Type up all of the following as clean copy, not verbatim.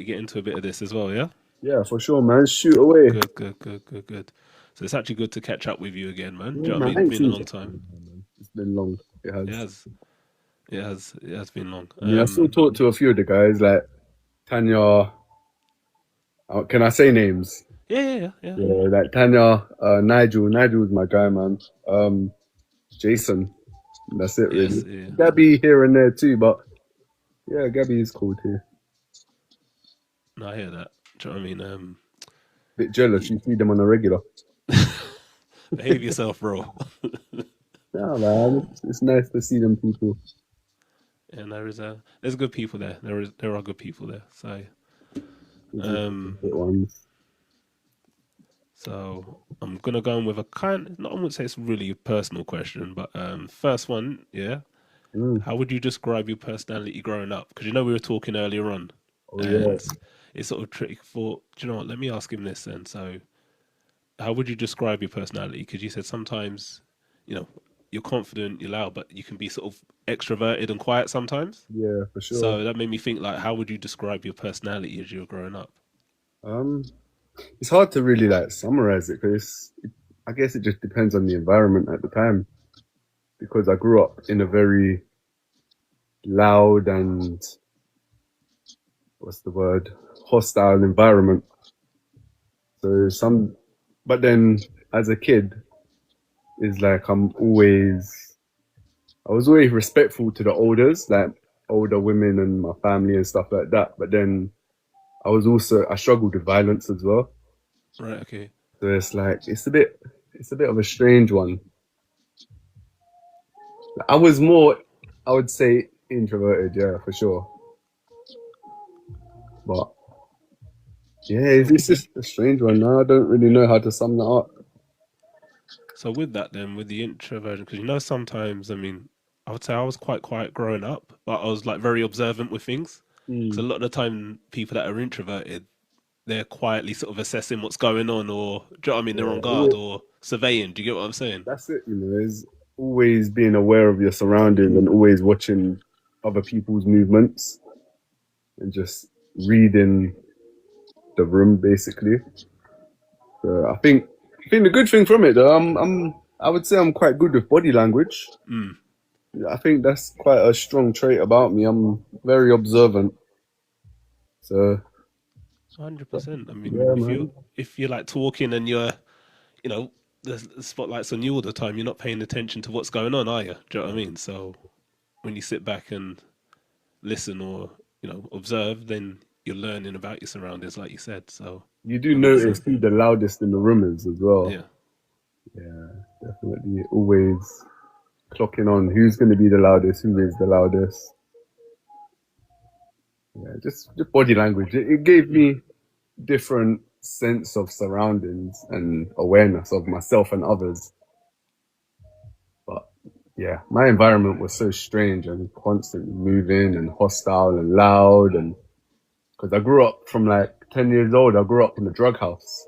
get into a bit of this as well, yeah? Yeah, for sure, man. Shoot away. Good, good, good, good, good. So it's actually good to catch up with you again, man. Do Yeah, you know what I man. mean? I It's ain't been a seen long you time. man. It's been long. It It has. has. It has been long. I mean, I still talk to a few of the guys like Tanya. Can I say names? Yeah, yeah, yeah, yeah. Yeah, like Tanya, Nigel. Nigel's my guy, man. Jason. That's it, really. Yes, yeah. Gabby here and there too, but yeah, Gabby is cool too. No, I hear that. Do you know what I mean? Bit jealous. Y- You see them on a regular. Behave yourself, bro. Yeah, man. It's nice to see them people. And there's good people there. There are good people there. Um, Bit ones. so I'm gonna go in with a not I wouldn't say it's really a personal question, but first one, yeah. Mm. How would you describe your personality growing up? Because you know we were talking earlier on, Oh yeah. and it's sort of tricky for. Do you know what? Let me ask him this then. So, how would you describe your personality? Because you said sometimes, you know, you're confident, you're loud, but you can be sort of extroverted and quiet sometimes. Yeah, for sure. So that made me think like, how would you describe your personality as you were growing up? Um, it's hard to really like summarize it because I guess it just depends on the environment at the time. Because I grew up in a very loud and what's the word, hostile environment. So but then as a kid, is like I was always respectful to the elders, like older women and my family and stuff like that. But then I struggled with violence as well. Right. Okay. So it's like it's a bit of a strange one. I was more, I would say, introverted, yeah, for sure. But yeah, So it's just a strange one. I don't really know how to sum that up. So with that, then with the introversion, because you know sometimes, I mean, I would say I was quite quiet growing up, but I was like very observant with things. Because Mm. a lot of the time, people that are introverted, they're quietly sort of assessing what's going on, or do you know what I mean? They're on Yeah, guard or surveying. Do you get what I'm saying? that's it. You know, is always being aware of your surroundings and always watching other people's movements and just reading the room, basically. So I think the good thing from it, though, I would say I'm quite good with body language. Mm, I think that's quite a strong trait about me. I'm very observant. So 100%. I mean, yeah, man. if you're like talking and you're, you know, the spotlight's on you all the time, you're not paying attention to what's going on, are you? Do you know what I mean? So when you sit back and listen or observe, then you're learning about your surroundings, like you said. So You do that makes notice sense. who the loudest in the room is as well. Yeah. Yeah, definitely. Always clocking on who's going to be the loudest, who is the loudest. Yeah, just body language. It gave Mm. me different sense of surroundings and awareness of myself and others. But yeah, my environment was so strange and constantly moving and hostile and loud. And because I grew up from like 10 years old, I grew up in a drug house.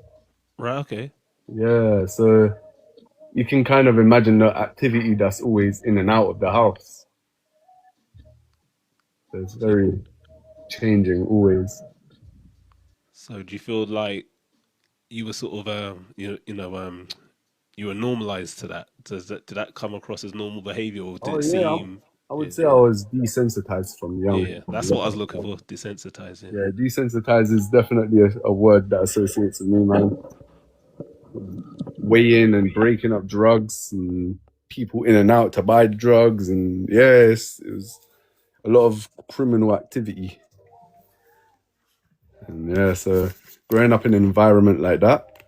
Right. Okay. Yeah, so you can kind of imagine the activity that's always in and out of the house. So it's So, very changing always. so do you feel like you were sort of you were normalized to that? Did that come across as normal behavior, or did Oh it yeah, seem? I Yeah. would say I was desensitized from Yeah. young. Yeah. That's what I was looking for. Desensitizing. Yeah, desensitized is definitely a word that associates with me, man. Weighing and breaking up drugs and people in and out to buy drugs, and yes, it was a lot of criminal activity. And yeah, so growing up in an environment like that,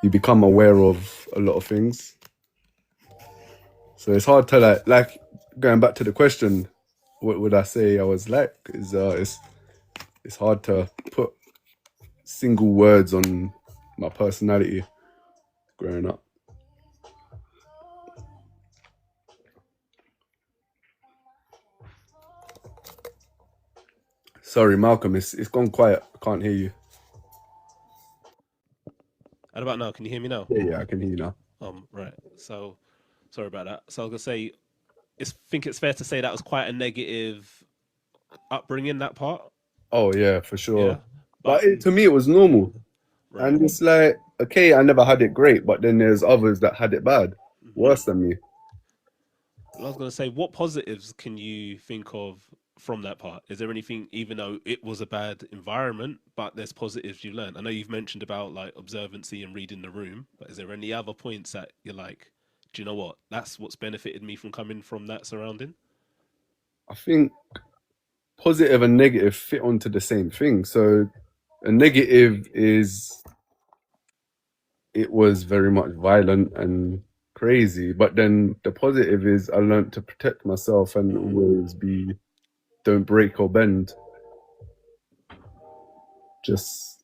you become aware of a lot of things. So it's hard to like going back to the question, what would I say I was like? Is it's hard to put single words on my personality growing up. Sorry, Malcolm, it's gone quiet. I can't hear you. How about now? Can you hear me now? Yeah, I can hear you now. Right. So sorry about that. So I was gonna say, think it's fair to say that was quite a negative upbringing. That part. Oh yeah, for sure. Yeah, But but to me, it was normal, right. and it's like, okay, I never had it great, but then there's others that had it bad, Hmm. worse than me. I was going to say, what positives can you think of from that part? Is there anything, even though it was a bad environment, but there's positives you learned? I know you've mentioned about like observancy and reading the room, but is there any other points that you're like, do you know what? That's what's benefited me from coming from that surrounding. I think positive and negative fit onto the same thing. So a negative is it was very much violent and crazy, but then the positive is I learned to protect myself and always be don't break or bend. Just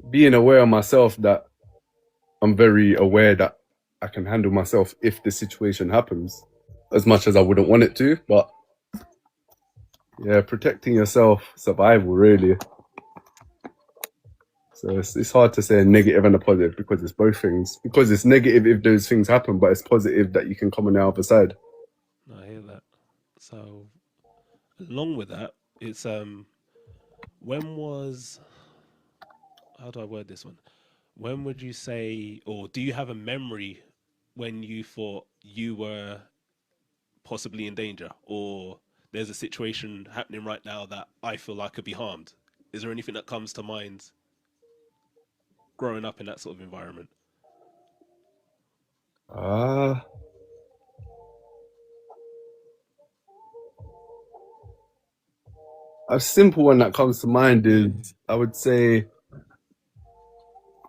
being aware of myself that I'm very aware that I can handle myself if the situation happens, as much as I wouldn't want it to. But yeah, protecting yourself, survival, really. So it's hard to say a negative and a positive because it's both things. Because it's negative if those things happen, but it's positive that you can come on the other side. I hear that. So along with that, it's when was how do I word this one? When would you say, or do you have a memory when you thought you were possibly in danger, or there's a situation happening right now that I feel like could be harmed? Is there anything that comes to mind growing up in that sort of environment? Ah, a simple one that comes to mind Yeah. is I would say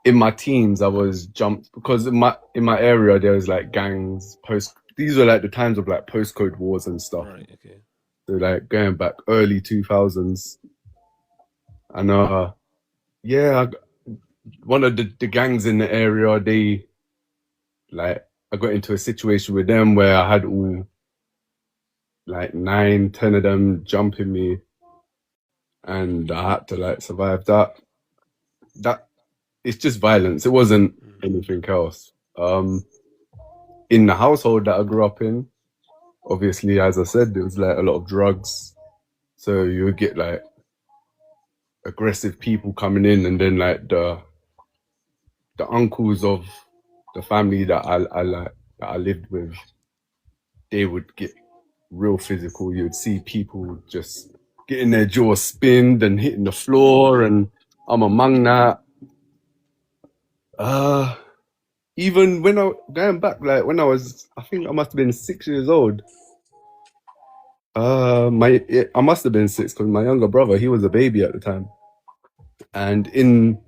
in my teens I was jumped because in my area there was like gangs post. These were like the times of like postcode wars and stuff. Right. Okay. So like going back early 2000s, and yeah, one of the gangs in the area, they like I got into a situation with them where I had all like nine, 10 of them jumping me, and I had to like survive that. That it's just violence. It wasn't Mm. anything else. In the household that I grew up in, obviously, as I said, there was like a lot of drugs. So you would get like aggressive people coming in, and then like the uncles of the family that I like that I lived with, they would get real physical. You'd see people just getting their jaw spinned and hitting the floor, and I'm among that. Uh, Even when I going back, like when I was, I think I must have been 6 years old. I must have been six because my younger brother, he was a baby at the time, and in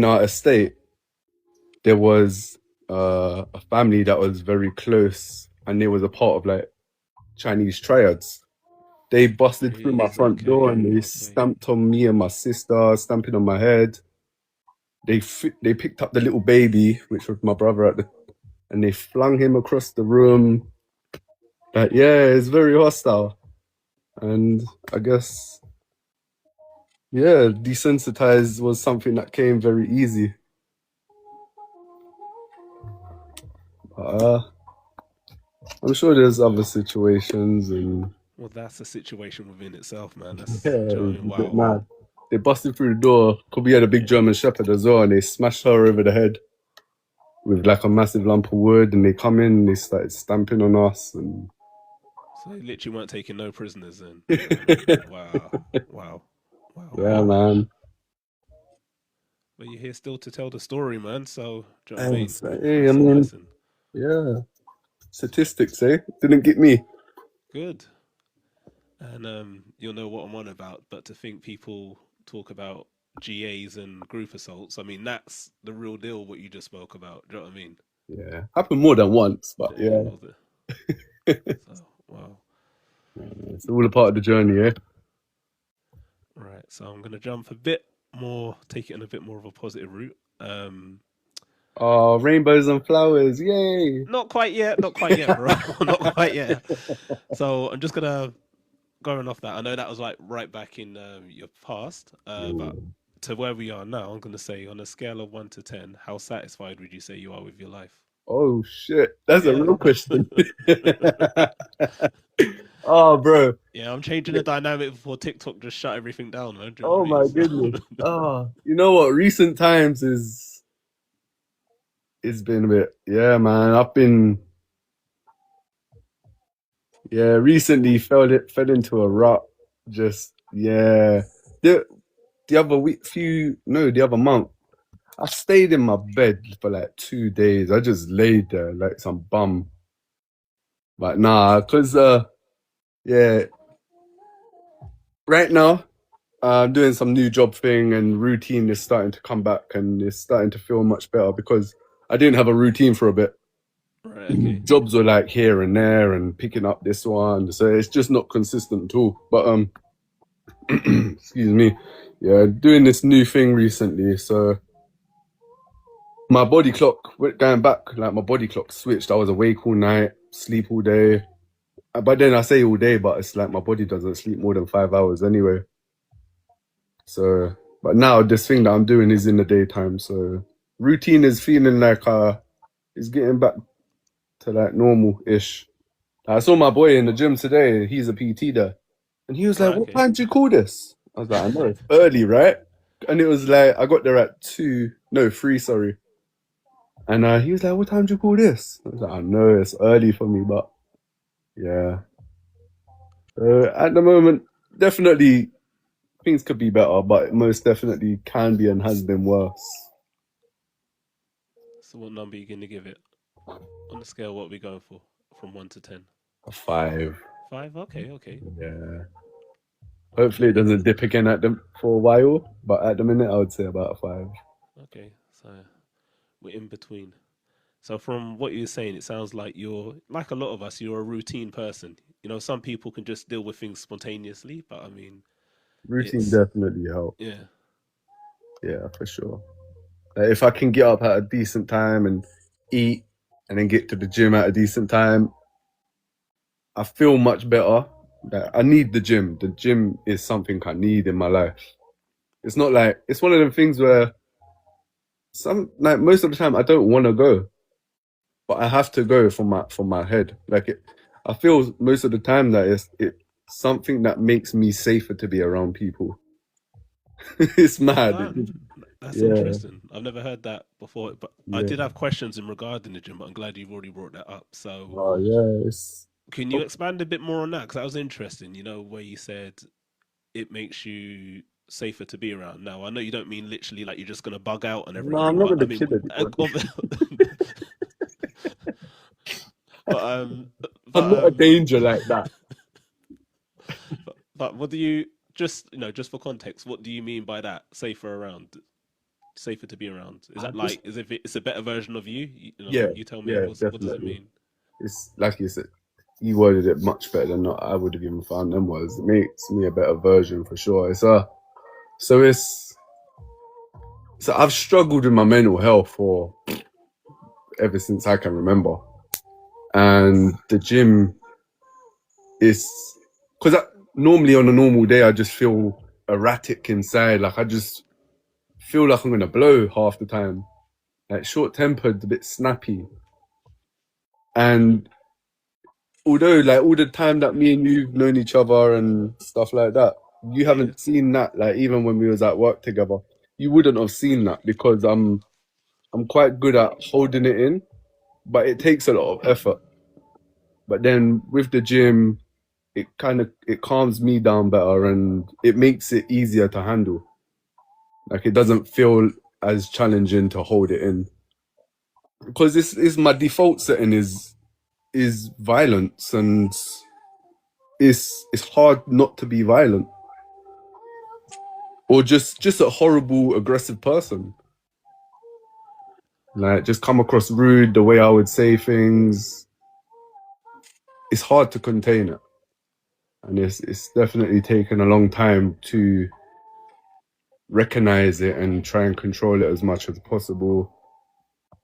our estate there was a family that was very close, and they was a part of like Chinese triads. They busted through my Really? front door Okay. and they Okay. stamped on me and my sister, stamping on my head. They picked up the little baby, which was my brother and they flung him across the room. Like, yeah, it's very hostile. And I guess, yeah, desensitized was something that came very easy. Uh, I'm sure there's other situations, and Well, that's a situation within itself, man. That's, yeah, do you know what I it mean? was a bit Wow. mad. They busted through the door. Could be had a big German Shepherd as well, and they smashed her over the head with like a massive lump of wood. And they come in, and they started stamping on us, and So they literally weren't taking no prisoners then. yeah, Wow. Wow. Wow. man. But you're here still to tell the story, man. So, do you know what I And mean? so, hey, I That's a mean, blessing. yeah, statistics, eh? Didn't get me. Good. And you'll know what I'm on about. But to think people talk about GAs and group assaults, I mean, that's the real deal, what you just spoke about. Do you know what I mean? Yeah, happened more than once, but Yeah, yeah, was it? So, wow. it's all a part of the journey, eh? Right. So I'm going to jump a bit more, take it in a bit more of a positive route. Oh, rainbows and flowers, yay! Not quite yet. Not quite yet, bro. Not quite yet. So I'm just going to going off that, I know that was like right back in your past, but Mm. to where we are now, I'm going to say on a scale of 1 to 10, how satisfied would you say you are with your life? Oh shit, that's a Yeah. real question. Oh, bro. Yeah, I'm changing the dynamic before TikTok just shut everything down, man. Do you know Oh what I mean? my goodness. Oh, you know what? Recent times is it's been a bit. Yeah, man. I've been recently fell into a rut. Just The the other week, the other month, I stayed in my bed for like 2 days. I just laid there like some bum. But nah, cause yeah, right now I'm doing some new job thing and routine is starting to come back and it's starting to feel much better because I didn't have a routine for a bit. Right, okay. Jobs were like here and there and picking up this one, so it's just not consistent at all. But excuse me, yeah, doing this new thing recently, so my body clock going back, like my body clock switched. I was awake all night, sleep all day. But then I say all day, but it's like my body doesn't sleep more than 5 hours anyway. So, but now this thing that I'm doing is in the daytime. So routine is feeling like it's getting back to like normal ish. I saw my boy in the gym today. He's a PT there, and he was like, Right, "What okay. time do you call this?" I was like, "I know it's early, right?" And it was like I got there at 2, no 3, sorry. And he was like, "What time do you call this?" I was like, "I know it's early for me, but yeah." At the moment, definitely things could be better, but it most definitely can be and has been worse. So what number are you gonna give it? On the scale, what are we going for? From 1 to 10? A 5. 5? Okay, okay. Yeah. Hopefully it doesn't dip again at them for a while, but at the minute I would say about a 5. Okay. So we're in between. So from what you're saying, it sounds like you're like a lot of us, you're a routine person. You know, some people can just deal with things spontaneously, but I mean Routine it's definitely helps. yeah. Yeah, for sure. Like if I can get up at a decent time and eat and then get to the gym at a decent time, I feel much better. Like, I need the gym. The gym is something I need in my life. It's not like it's one of them things where most of the time I don't want to go, but I have to go for my head. I feel most of the time that it's something that makes me safer to be around people. It's mad. Ah, that's Yeah, interesting. I've never heard that before, but I yeah. did have questions in regarding the gym, but I'm glad you've already brought that up. So Oh yeah, it's can you expand a bit more on that? Because that was interesting, you know, where you said it makes you safer to be around. Now, I know you don't mean literally like you're just gonna bug out on no, I'm everyone, not but I gonna mean, kill anybody. but I'm but not a danger like that. but what do you just just for context? What do you mean by that? Safer around, safer to be around. Is I that just like as if it's a better version of you? Yeah, You tell me. yeah, What does it definitely. mean? It's like you said, you worded it much better than I would have even found them words. It makes me a better version for sure. So it's so I've struggled with my mental health for ever since I can remember, and the gym is because normally on a normal day I just feel erratic inside. Like I just feel like I'm gonna blow half the time. Like short tempered, a bit snappy, and although like all the time that me and you've known each other and stuff like that, you Yeah, haven't seen that. Like even when we was at work together, you wouldn't have seen that because I'm quite good at holding it in, but it takes a lot of effort. But then with the gym, it calms me down better and it makes it easier to handle. Like it doesn't feel as challenging to hold it in because this is my default setting is violence and it's hard not to be violent or just a horrible aggressive person, like just come across rude the way I would say things. It's hard to contain it, and it's definitely taken a long time to recognize it and try and control it as much as possible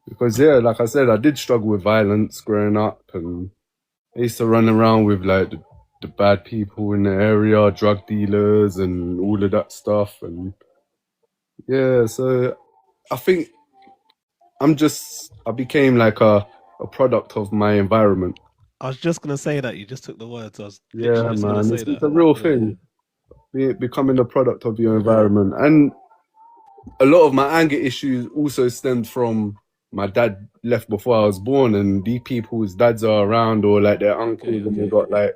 because yeah, like I said, I did struggle with violence growing up and I used to run around with like the bad people in the area, drug dealers and all of that stuff. And yeah, so I think I became like a product of my environment. I was just gonna say that. You just took the words. I was literally Yeah, just gonna man, say it's that. a real Yeah. thing. Becoming a product of your environment, and a lot of my anger issues also stemmed from my dad left before I was born, and these people's dads are around, or like their Okay. uncles, and they Okay. got like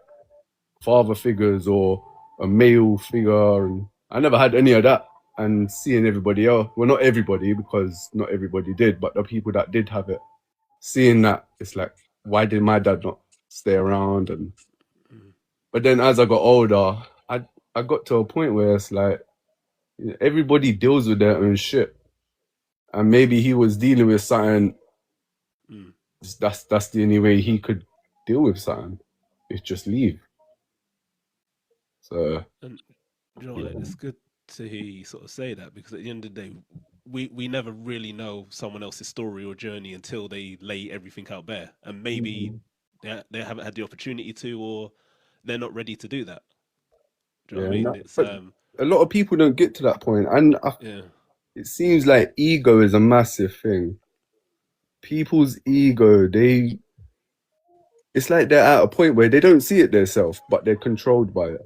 father figures or a male figure, and I never had any of that. And seeing everybody else, well, not everybody, because not everybody did, but the people that did have it, seeing that, it's like, why did my dad not stay around? And Mm. but then as I got older, I got to a point where it's like everybody deals with their own shit, and maybe he was dealing with something. Mm. That's the only way he could deal with something. Is just leave. So And you know what? yeah. It's good to hear you sort of say that because at the end of the day, we never really know someone else's story or journey until they lay everything out bare, and maybe Mhm. they haven't had the opportunity to, or they're not ready to do that. Do you know Yeah, what I mean? no, It's but a lot of people don't get to that point, and yeah, it seems like ego is a massive thing. People's ego, it's like they're at a point where they don't see it themselves, but they're controlled by it.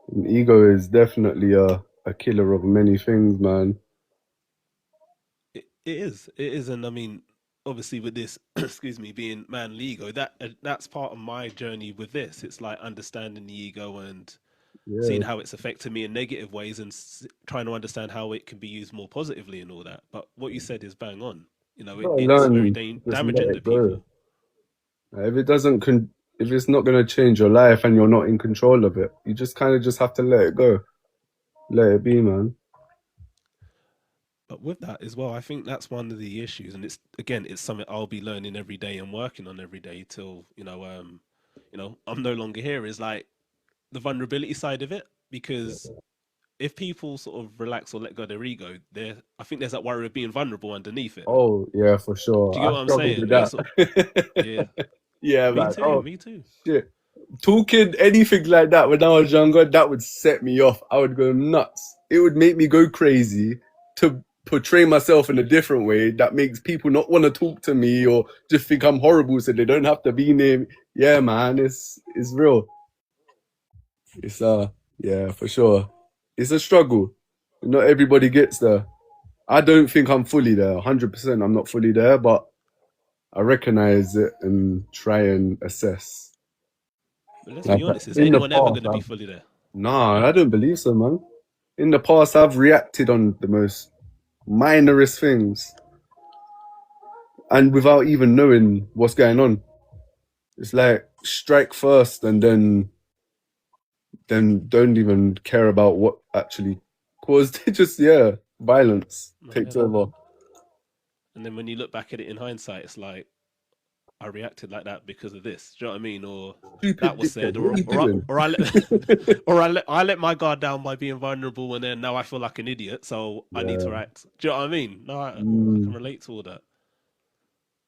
And ego is definitely a killer of many things, man. it is, and I mean, obviously with this, excuse me, being man ego, that's part of my journey with this. It's like understanding the ego and seeing Yeah, how it's affected me in negative ways and trying to understand how it can be used more positively and all that. But what you said is bang on. You know, you gotta it's very learn to just let damaging to it go. people. If it doesn't, if it's not gonna change your life and you're not in control of it, you just kind of just have to let it go, let it be, man. But with that as well, I think that's one of the issues, and it's again, it's something I'll be learning every day and working on every day till I'm no longer here. Is like the vulnerability side of it because if people sort of relax or let go of their ego, I think there's that worry of being vulnerable underneath it. Oh yeah, for Do sure. you get I what I'm struggled saying? with Where sort that. yeah, Yeah, me man. too, Oh me too. shit. Talking anything like that when I was younger, that would set me off. I would go nuts. It would make me go crazy to portray myself in a different way that makes people not want to talk to me or just think I'm horrible so they don't have to be near me. Yeah, man, it's real. It's yeah, for sure. It's a struggle. Not everybody gets there. I don't think I'm fully there. 100% I'm not fully there, but I recognize it and try and assess. But let's Like be honest, is in the anyone ever past, going to be fully there? nah, I don't believe so, man. In the past, I've reacted on the most minorest things and without even knowing what's going on. It's like strike first and then don't even care about what actually caused it. Just yeah, violence No, takes over. and then when you look back at it in hindsight, it's like I reacted like that because of this. Do you know what I mean? Or that Stupid was dickhead. said, What are you doing? or I let I let my guard down by being vulnerable, and then now I feel like an idiot, so I need Yeah. to act. Do you know what I mean? No, I can Mm, relate to all that.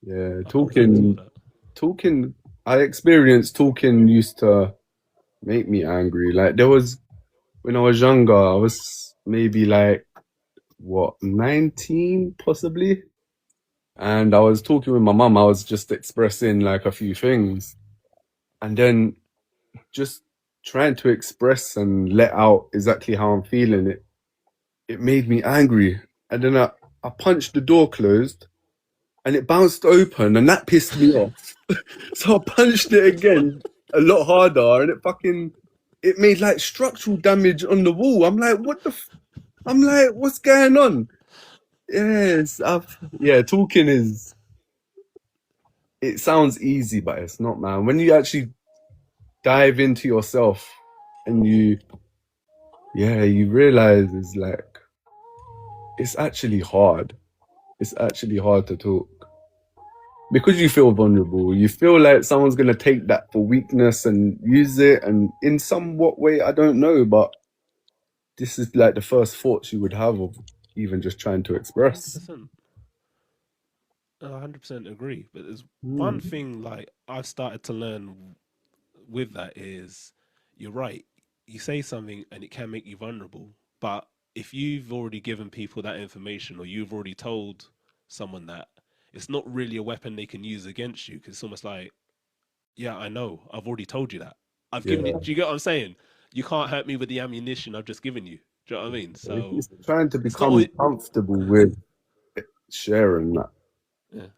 yeah. I can relate to all that. Talking. I experienced talking used to make me angry. Like there was when I was younger, I was maybe like what 19 possibly, and I was talking with my mum. I was just expressing like a few things, and then just trying to express and let out exactly how I'm feeling. It made me angry, and then I punched the door closed, and it bounced open, and that pissed me off. So I punched it again a lot harder, and it made like structural damage on the wall. I'm like, what the? I'm like, what's going on? Yes, yeah. Talking is. It sounds easy, but it's not, man. When you actually dive into yourself, and you realize it's like it's actually hard. It's actually hard to talk because you feel vulnerable. You feel like someone's gonna take that for weakness and use it, and in some what way I don't know, but this is like the first thoughts you would have of even just trying to Hundred express. percent, 100% agree. But there's one Mm. thing like I've started to learn with that is you're right. You say something and it can make you vulnerable, but if you've already given people that information or you've already told someone that, it's not really a weapon they can use against you because it's almost like, yeah, I know, I've already told you that. I've given you. Yeah. Do you get what I'm saying? You can't hurt me with the ammunition I've just given you. Do you know what I mean? So He's trying to it's not become always. comfortable with sharing that. Yeah,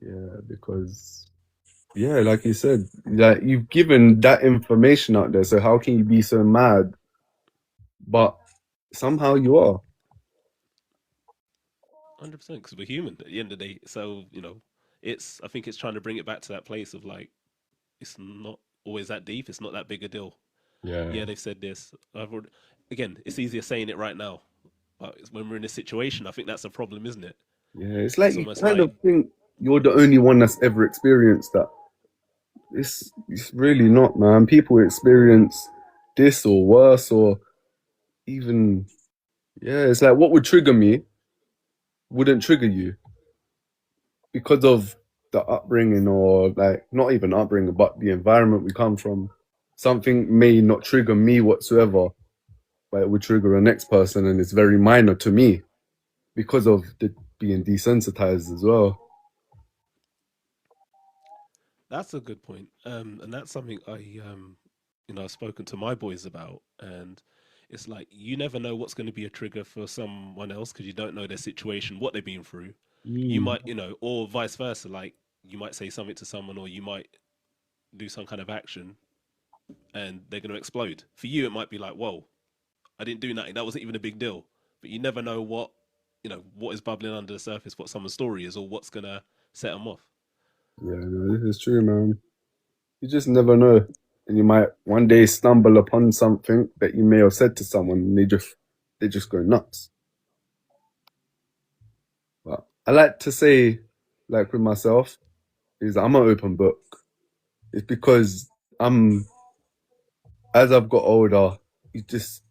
Yeah, because yeah, like you said, like you've given that information out there, so how can you be so mad? But somehow you are. 100%. Because we're human at the end of the day. So it's. I think it's trying to bring it back to that place of like, it's not always that deep. It's not that big a deal. Yeah. Yeah, they've said this. Again, it's easier saying it right now, but when we're in this situation, I think that's a problem, isn't it? Yeah, it's like It's you almost kind like of think you're the only one that's ever experienced that. It's really not, man. People experience this or worse or even yeah, it's like what would trigger me wouldn't trigger you because of the upbringing or like not even upbringing, but the environment we come from. Something may not trigger me whatsoever, but it would trigger a next person, and it's very minor to me because of the being desensitized as well. that's a good point. And that's something I've spoken to my boys about, and it's like you never know what's going to be a trigger for someone else because you don't know their situation, what they've been through. You Mm. might, or vice versa. Like you might say something to someone, or you might do some kind of action, and they're going to explode. For you, it might be like, "Whoa, I didn't do nothing. That wasn't even a big deal." But you never know what is bubbling under the surface, what someone's story is, or what's going to set them off. Yeah, no, this is true, man. You just never know. And you might one day stumble upon something that you may have said to someone and they just go nuts. But I like to say, like with myself, is I'm an open book. It's because I'm as I've got older,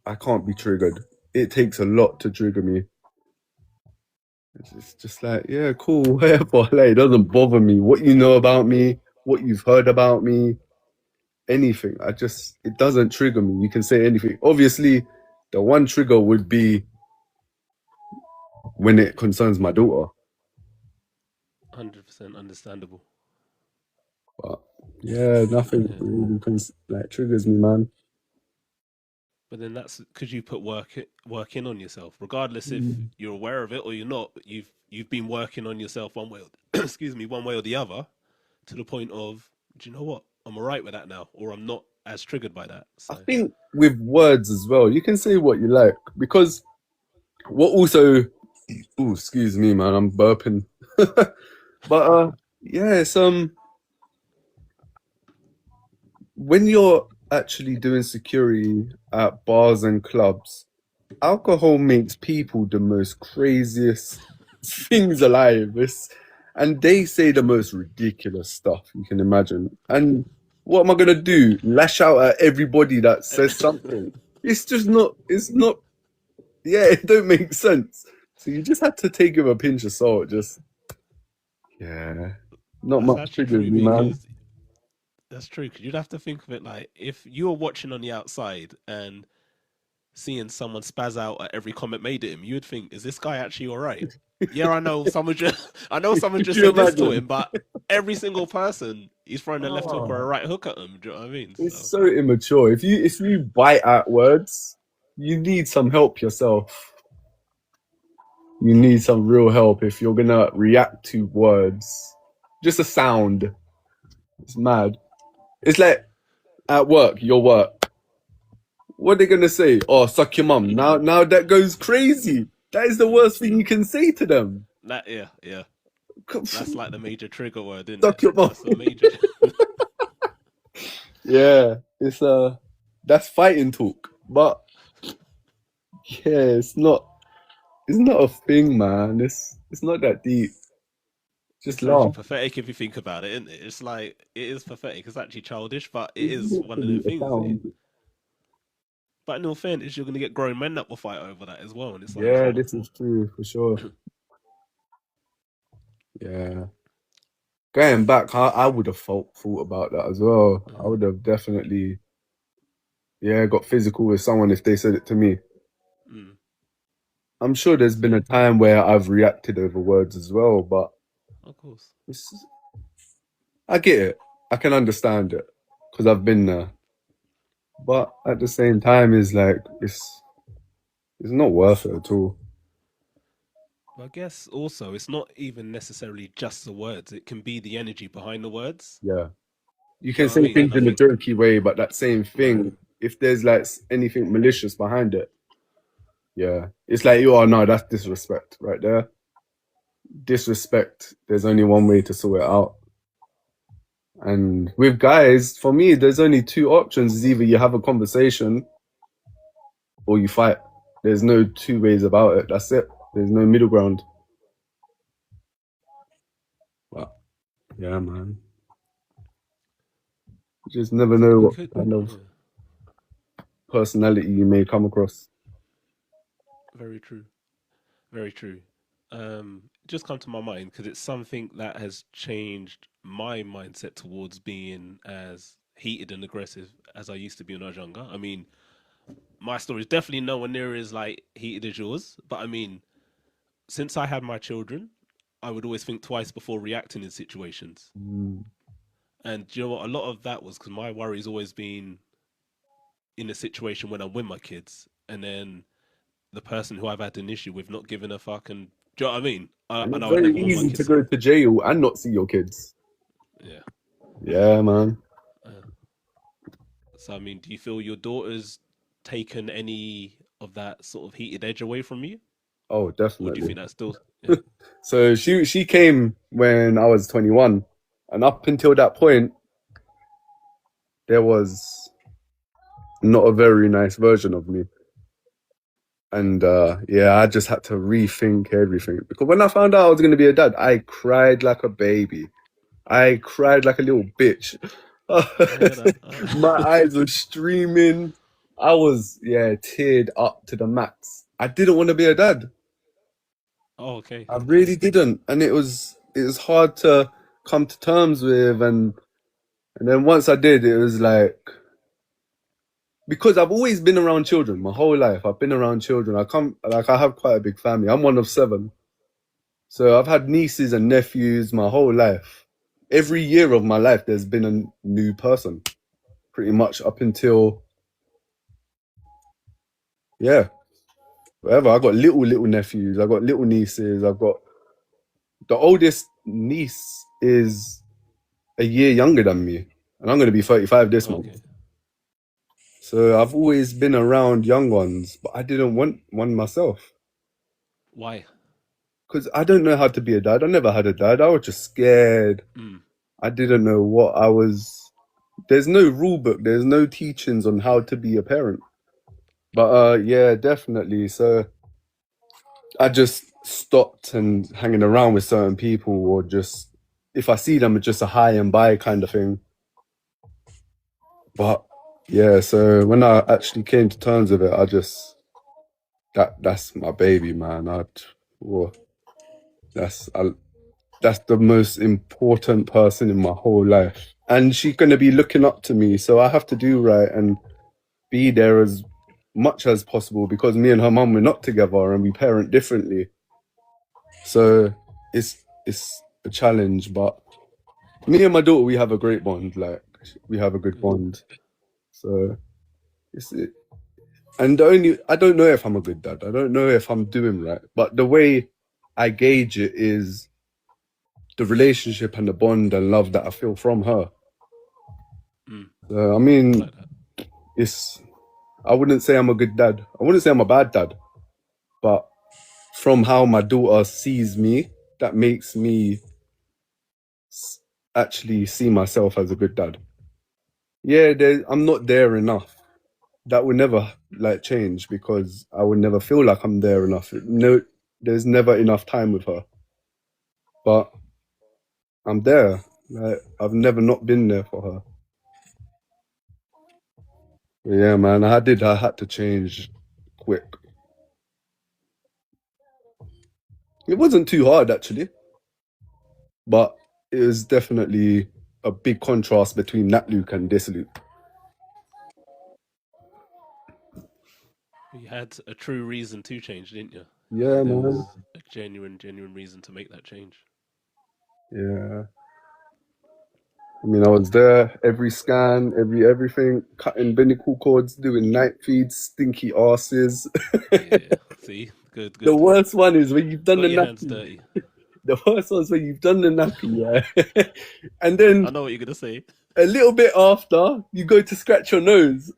I can't be triggered. It takes a lot to trigger me. It's just like, yeah, cool, whatever. Like, it doesn't bother me what you know about me, what you've heard about me, anything. It doesn't trigger me. You can say anything. Obviously, the one trigger would be when it concerns my daughter. 100% understandable. But yeah, nothing Yeah. really like triggers me, man. But then that's because you put work in on yourself, regardless if Mm. you're aware of it or you're not. But you've been working on yourself one way, or, excuse me, one way or the other, to the point of, do you know what? I'm alright with that now, or I'm not as triggered by that. I So think with words as well, you can say what you like because what also, oh, excuse me, man, I'm burping. But yeah, it's when you're actually doing security at bars and clubs, alcohol makes people the most craziest things alive. And they say the most ridiculous stuff you can imagine. And what am I gonna do? Lash out at everybody that says something? It's just not. It's not. Yeah, it don't make sense. So you just have to take it with a pinch of salt. Just yeah, not that's much actually triggers true me, man. because that's true. Because you'd have to think of it like if you were watching on the outside and seeing someone spaz out at every comment made at him, you would think, is this guy actually all right? Yeah, I know someone just I know someone Could just you said this to imagine? him, but every single person he's throwing a left hook or a Oh, right hook at him. Do you know what I mean? it's So so immature. If you bite at words, you need some help yourself. You need some real help if you're gonna react to words. Just a sound. It's mad. It's like at work, your work. What are they gonna say? Oh, suck your mum. Now that goes crazy. That is the worst thing you can say to them. that yeah. That's like the major trigger word, isn't it? Suck your mum. That's a major. Yeah, it's that's fighting talk. But yeah, it's not a thing, man. It's not that deep. Just It's actually laugh. pathetic if you think about it, isn't it? It's like it is pathetic. It's actually childish, but it It's is one of literally the a things. sound. But in all fairness, you're going to get grown men that will fight over that as well, and it's like, Yeah, come on. this is true for sure. Yeah. Going back, I would have thought about that as well. I Mm, would have definitely, yeah, got physical with someone if they said it to me. mm. I'm sure there's been So a time where I've reacted over words as well, but of course. It's, I get it. I can understand it because I've been there. But at the same time, it's like it's not worth it at all. But I guess also it's not even necessarily just the words. It can be the energy behind the words. Yeah. You Do can you know what I say mean? things And I in a think jokey way, but that same right. thing, if there's like anything malicious behind it, yeah, it's like, oh no, that's disrespect right there. Disrespect. There's only one way to sort it out. And with guys, for me, there's only two options: is either you have a conversation or you fight. There's no two ways about it. That's it. There's no middle ground. But yeah, man, you just never So know we what could, kind of yeah, personality you may come across. very true. Very true. Just come to my mind because it's something that has changed my mindset towards being as heated and aggressive as I used to be when I was younger. I mean, my story is definitely nowhere near as like heated as yours, but I mean, since I had my children, I would always think twice before reacting in situations. Mm, And do you know what? A lot of that was because my worry's always been in a situation when I'm with my kids, and then the person who I've had an issue with not giving a fuck, and do you know what I mean? and And it's I would very never want my easy to kids to. go to jail and not see your kids. Yeah. Yeah, man. Uh, so I mean, do you feel your daughter's taken any of that sort of heated edge away from you, Oh, or do you definitely. think that's still? Yeah. So she came when I was 21, and up until that point, there was not a very nice version of me. And yeah, I just had to rethink everything because when I found out I was going to be a dad, I cried like a baby. I cried like a little bitch. I hear that. My eyes were streaming. I was, yeah, teared up to the max. I didn't want to be a dad. Oh, okay. I really didn't, and it was hard to come to terms with, and then once I did, it was like because I've always been around children my whole life. I've been around children. I have quite a big family. I'm one of seven, so I've had nieces and nephews my whole life. Every year of my life, there's been a new person, pretty much up until yeah, whatever. I got little nephews. I got little nieces. I've got the oldest niece is a year younger than me, and I'm going to be 35 this month. Okay. So I've always been around young ones, but I didn't want one myself Why? because I don't know how to be a dad. I never had a dad. I was just scared. Mm. I didn't know what I was. There's no rule book. There's no teachings on how to be a parent. But yeah, definitely. So I just stopped and hanging around with certain people, or just if I see them, it's just a hi and bye kind of thing. But yeah, so when I actually came to terms with it, I just that's my baby, man. Whoa, that's I, that's the most important person in my whole life, and she's gonna be looking up to me, so I have to do right and be there as much as possible because me and her mum we're not together and we parent differently. So it's a challenge, but me and my daughter we have a great bond. Like we have a good Good. bond. So it's and the only I don't know if I'm a good dad. I don't know if I'm doing right, but the way I gauge it is the relationship and the bond and love that I feel from her. Mm. I I mean, like that. it's I wouldn't say I'm a good dad. I wouldn't say I'm a bad dad, but from how my daughter sees me, that makes me actually see myself as a good dad. Yeah, I'm not there enough. That will never like change because I would never feel like I'm there enough. No, there's never enough time with her, but I'm there. Like I've never not been there for her. But yeah, man, I had to change quick. It wasn't too hard actually, but it was definitely a big contrast between that Luke and this Luke. You had a true reason to change, didn't you? Yeah, There man. was a genuine reason to make that change. Yeah. I mean, I was there every scan, everything, cutting binnacle cords, doing night feeds, stinky asses. Yeah. See, good, The good. worst one is when you've done the Got your hands nappy. dirty. The worst one's when you've done the nappy, yeah. And I then know what you're gonna say. a little bit after, you go to scratch your nose.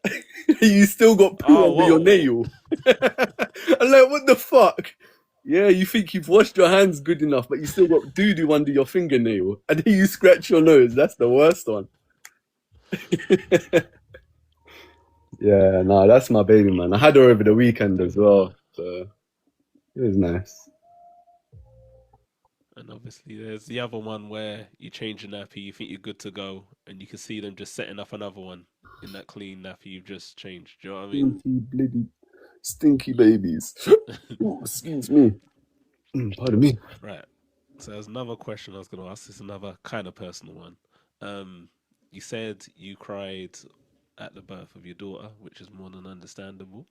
You still got poo Oh, under your whoa. nail. I'm like, what the fuck? Yeah, you think you've washed your hands good enough, but you still got doo doo under your fingernail. And then you scratch your nose. That's the worst one. Yeah, no, that's my baby, man. I had her over the weekend as well. So it was nice. And obviously, there's the other one where you change your nappy, you think you're good to go, and you can see them just setting up another one in that clean nappy you've just changed. Do you know what I mean? Stinky, bloody, stinky babies. Ooh, excuse me. Pardon me. Right. So there's another question I was going to ask. It's another kind of personal one. Um, you said you cried at the birth of your daughter, which is more than understandable.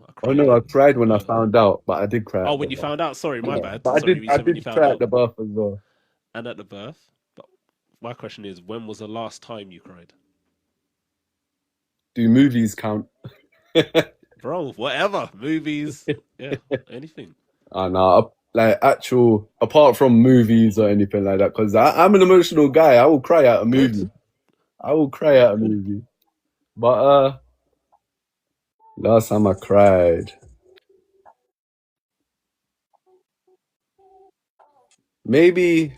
I Oh cried no, I at cried the when I birth. found out, but I did cry Oh, at the when you birth. found out. Sorry, my Yeah, bad. but Sorry, you I said when did you found cry at out the birth as well. and at the birth. But my question is, when was the last time you cried, Do movies count? bro? Whatever, movies, yeah, anything. No, like actual apart from movies or anything like that, because I'm an emotional guy. I will cry at a Good. movie. I will cry at a movie. But last time I cried, maybe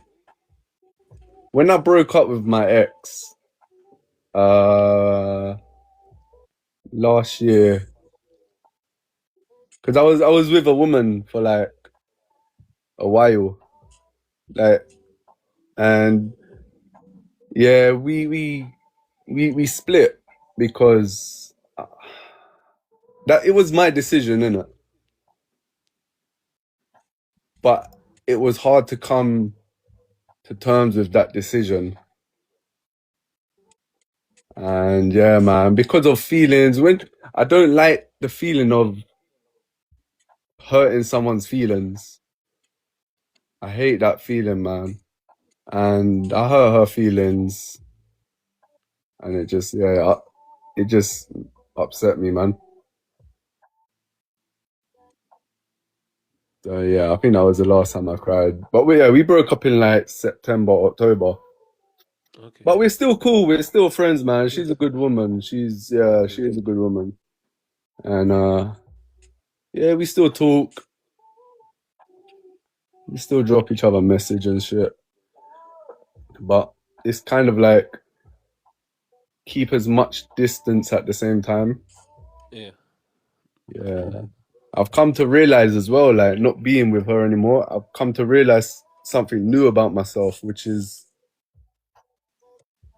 when I broke up with my ex, uh, last year, because I was with a woman for like a while, like, and yeah, we split because that it was my decision, innit? But it was hard to come to terms with that decision. And yeah, man, because of feelings, when I don't like the feeling of hurting someone's feelings. I hate that feeling, man. And I hurt her feelings, and it just, yeah, it just upset me, man. So yeah, I think that was the last time I cried. But we broke up in like September, October. Okay, But we're still cool. We're still friends, man. She's good, a good woman. She good. is a good woman. And yeah, we still talk. We still drop each other message and shit. But it's kind of like keep as much distance at the same time. Yeah, I feel Yeah. that. I've come to realize as well, like not being with her anymore, I've come to realize something new about myself, which is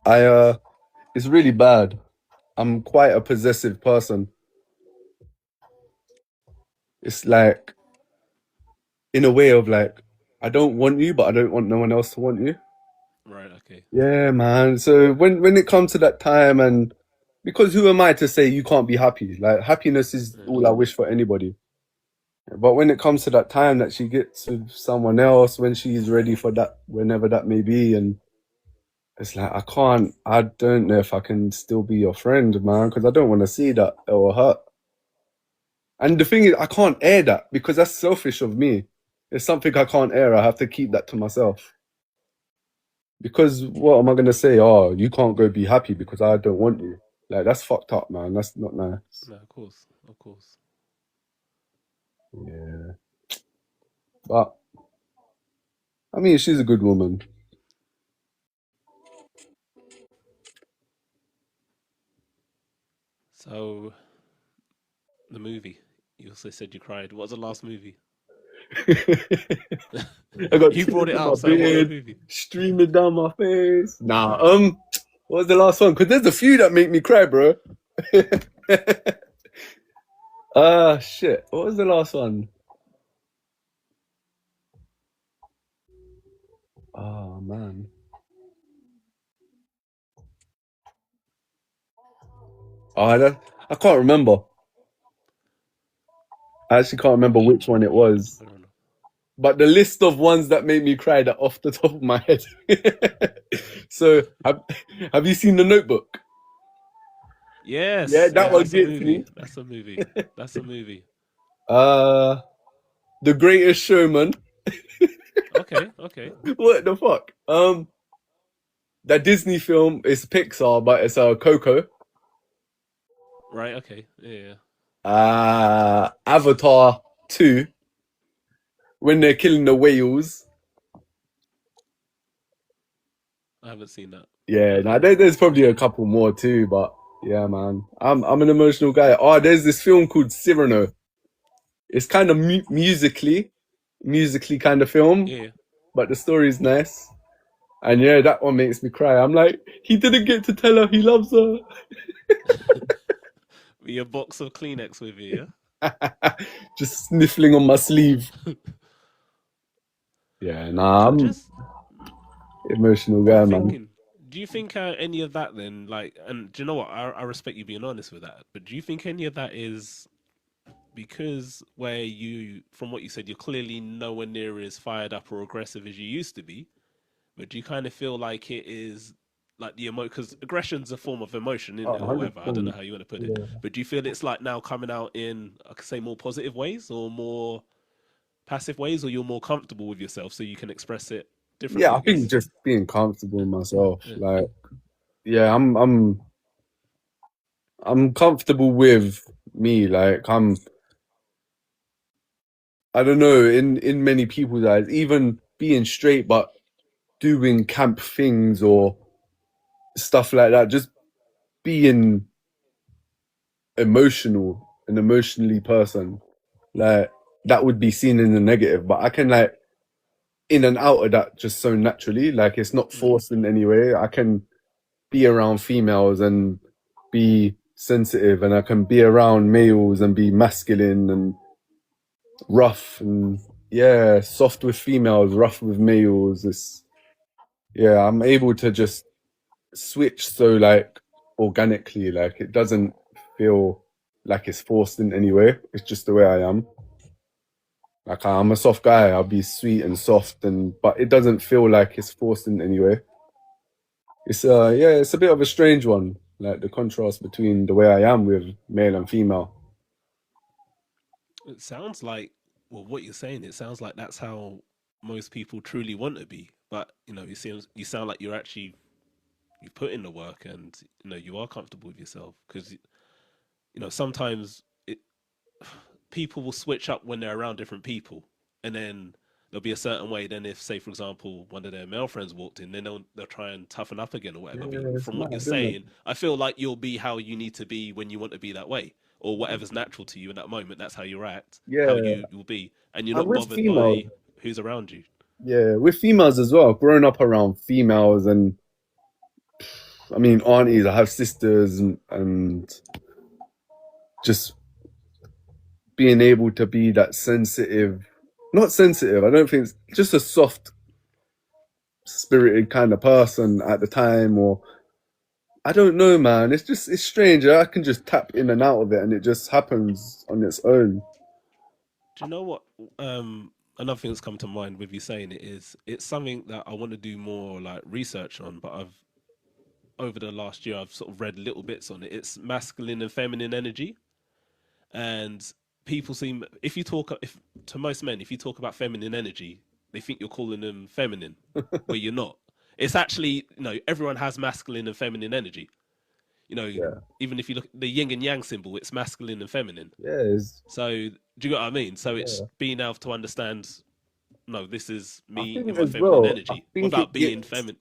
I it's really bad. I'm quite a possessive person. It's like in a way of like I don't want you, but I don't want no one else to want you. Right. Okay. Yeah, man. So when it comes to that time and because who am I to say you can't be happy? Like happiness is Yeah. all I wish for anybody. But when it comes to that time that she gets with someone else, when she's ready for that, whenever that may be, and it's like I don't know if I can still be your friend, man, because I don't want to see that it will hurt. And the thing is, I can't air that because that's selfish of me. It's something I can't air. I have to keep that to myself. Because what am I gonna say? Oh, you can't go be happy because I don't want you. Like that's fucked up, man. That's not nice. No, of course, of course. Yeah, but I mean, she's a good woman. So the movie. You also said you cried. What was the last movie? I got You brought tears it in my up. So what was the beard, movie? streaming down my face. Nah, what was the last one? Because there's a few that make me cry, bro. Shit. What was the last one? Oh man. I can't remember. I actually can't remember Okay, which one it was. fair enough. but the list of ones that made me cry that off the top of my head. So have you seen The Notebook? Yeah, Yes, that yeah, one that's a gets movie. me. That's a movie. That's a movie. Uh, The Greatest Showman. Okay, okay. What the fuck? That Disney film is Pixar, but it's Coco. Right, okay. Yeah, yeah. Avatar 2, when they're killing the whales. I haven't seen that. Yeah, now Um, there's probably a couple more too, but yeah, man, I'm an emotional guy. Oh, there's this film called Cyrano. It's kind of musically kind of film, yeah. but the story's nice. And yeah, that one makes me cry. I'm like, he didn't get to tell her he loves her. With your box of Kleenex with you, Just sniffling on my sleeve. yeah? Yeah, nah, I'm I'm just emotional guy, man. thinking, do you think any of that then, like, and do you know what? I respect you being honest with that, but do you think any of that is because where you, from what you said, you're clearly nowhere near as fired up or aggressive as you used to be, but do you kind of feel like it is like the emo because aggression's a form of emotion, isn't Oh, it, or whatever? I don't know 100%. how you want to put it, Yeah. but do you feel it's like now coming out in, I could say, more positive ways or more passive ways, or you're more comfortable with yourself so you can express it Yeah, differently, I I think guess? just being comfortable in myself. Yeah. Like, yeah, I'm comfortable with me. Like, I don't know, in many people's eyes, even being straight, but doing camp things or stuff like that, just being emotional, an emotionally person, like that would be seen in the negative. But I can like in and out of that just so naturally. Like it's not Mm. forced in any way. I can be around females and be sensitive, and I can be around males and be masculine and rough and yeah, soft with females, rough with males. It's yeah, I'm able to just switch so like organically, like it doesn't feel like it's forced in any way. It's just the way I am. Like I'm a soft guy, I'll be sweet and soft and but it doesn't feel like it's forced in any way. It's yeah, it's a bit of a strange one, like the contrast between the way I am with male and female. It sounds like, well, what you're saying, it sounds like that's how most people truly want to be. But you sound like you put in the work, and you are comfortable with yourself because sometimes people will switch up when they're around different people, and then there'll be a certain way. Then, if say for example one of their male friends walked in, then they'll try and toughen up again or whatever. But Yeah, it's from what you're mad, isn't it? saying, I feel like you'll be how you need to be when you want to be that way, or whatever's natural to you in that moment. That's how you act, how Yeah, you will be, and you're and not with bothered females, by who's around you. yeah, with females as well. Growing up around females, and I mean aunties, I have sisters, and just being able to be that sensitive, not sensitive. I don't think it's just a soft spirited kind of person at the time, or I don't know, man. It's just it's strange. I can just tap in and out of it, and it just happens on its own. Do you know what? Another thing that's come to mind with you saying it is it's something that I want to do more like research on, but I've over the last year I've sort of read little bits on it. It's masculine and feminine energy, and people seem if you talk if to most men if you talk about feminine energy, they think you're calling them feminine, where you're not. It's actually everyone has masculine and feminine energy. You know, Yeah, even if you look at the yin and yang symbol, it's masculine and feminine. yeah, it's, So do you get what I mean? So it's yeah. being able to understand. No, this is I me in think my as feminine well. energy without being feminine.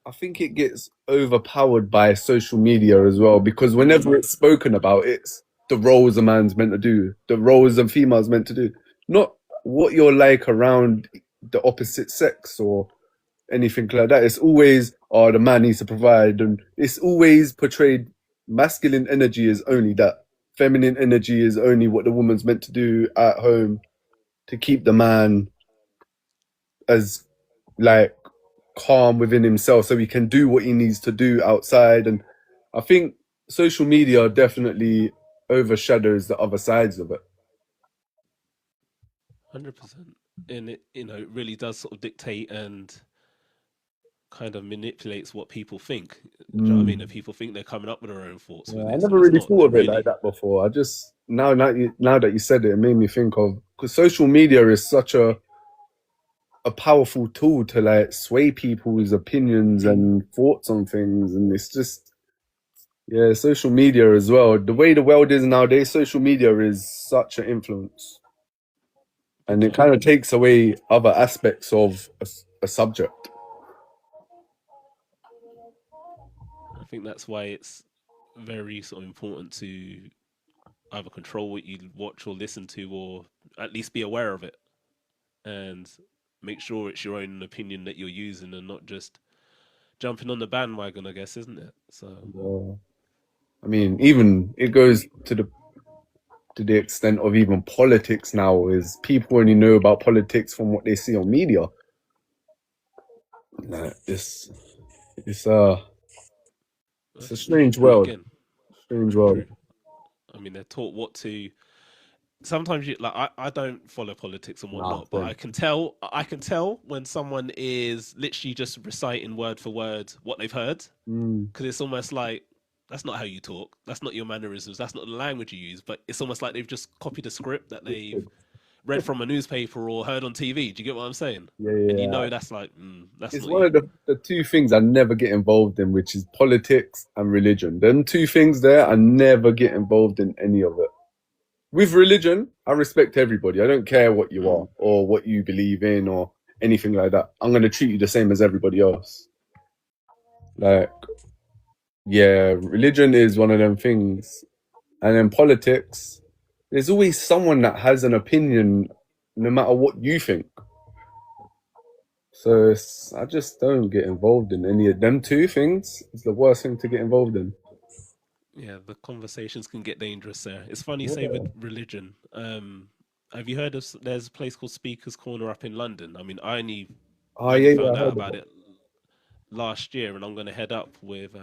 I think it gets overpowered by social media as well because whenever Mm, it's spoken about, it's the roles a man's meant to do, the roles a female's meant to do, not what you're like around the opposite sex or anything like that. It's always, oh, the man needs to provide, and it's always portrayed masculine energy is only that. Feminine energy is only what the woman's meant to do at home to keep the man as like calm within himself so he can do what he needs to do outside. And I think social media definitely overshadows the other sides of it. 100%. and it, it really does sort of dictate and kind of manipulates what people think. Do you know what I mean? Mm. And people think they're coming up with their own thoughts with Yeah, I it, never so it's really not. thought They're of it like really that before. I just now that you said it, it made me think of because social media is such a powerful tool to like sway people's opinions and thoughts on things, and it's just yeah, social media as well. The way the world is nowadays, social media is such an influence, big and it time. kind of takes away other aspects of a subject. I think that's why it's very sort of important to either control what you watch or listen to, or at least be aware of it, and make sure it's your own opinion that you're using and not just jumping on the bandwagon. I guess, isn't it? So I mean, even it goes to the extent of even politics now. Is people only know about politics from what they see on media. Like, it's a that's strange true world. again. Strange Very world. true. I mean, they're taught what to. Sometimes you like. I don't follow politics and Nah, whatnot, but same. I can tell when someone is literally just reciting word for word what they've heard, Mm. because it's almost like that's not how you talk. That's not your mannerisms. That's not the language you use. But it's almost like they've just copied a script that they've read from a newspaper or heard on TV. Do you get what I'm saying? Yeah, And you yeah. know that's like that's It's not one you. of the two things I never get involved in, which is politics and religion. Them two things there, I never get involved in any of it. With religion, I respect everybody. I don't care what you Mm. are or what you believe in or anything like that. I'm going to treat you the same as everybody else. Like, yeah, religion is one of them things. And then politics, there's always someone that has an opinion no matter what you think. So I just don't get involved in any of them two things. It's the worst thing to get involved in. Yeah, the conversations can get dangerous there. It's funny you say with Yeah. religion. Have you heard of? There's a place called Speaker's Corner up in London. I mean, Oh, I only yeah, yeah, I found out heard of about it. it last year, and I'm going to head up with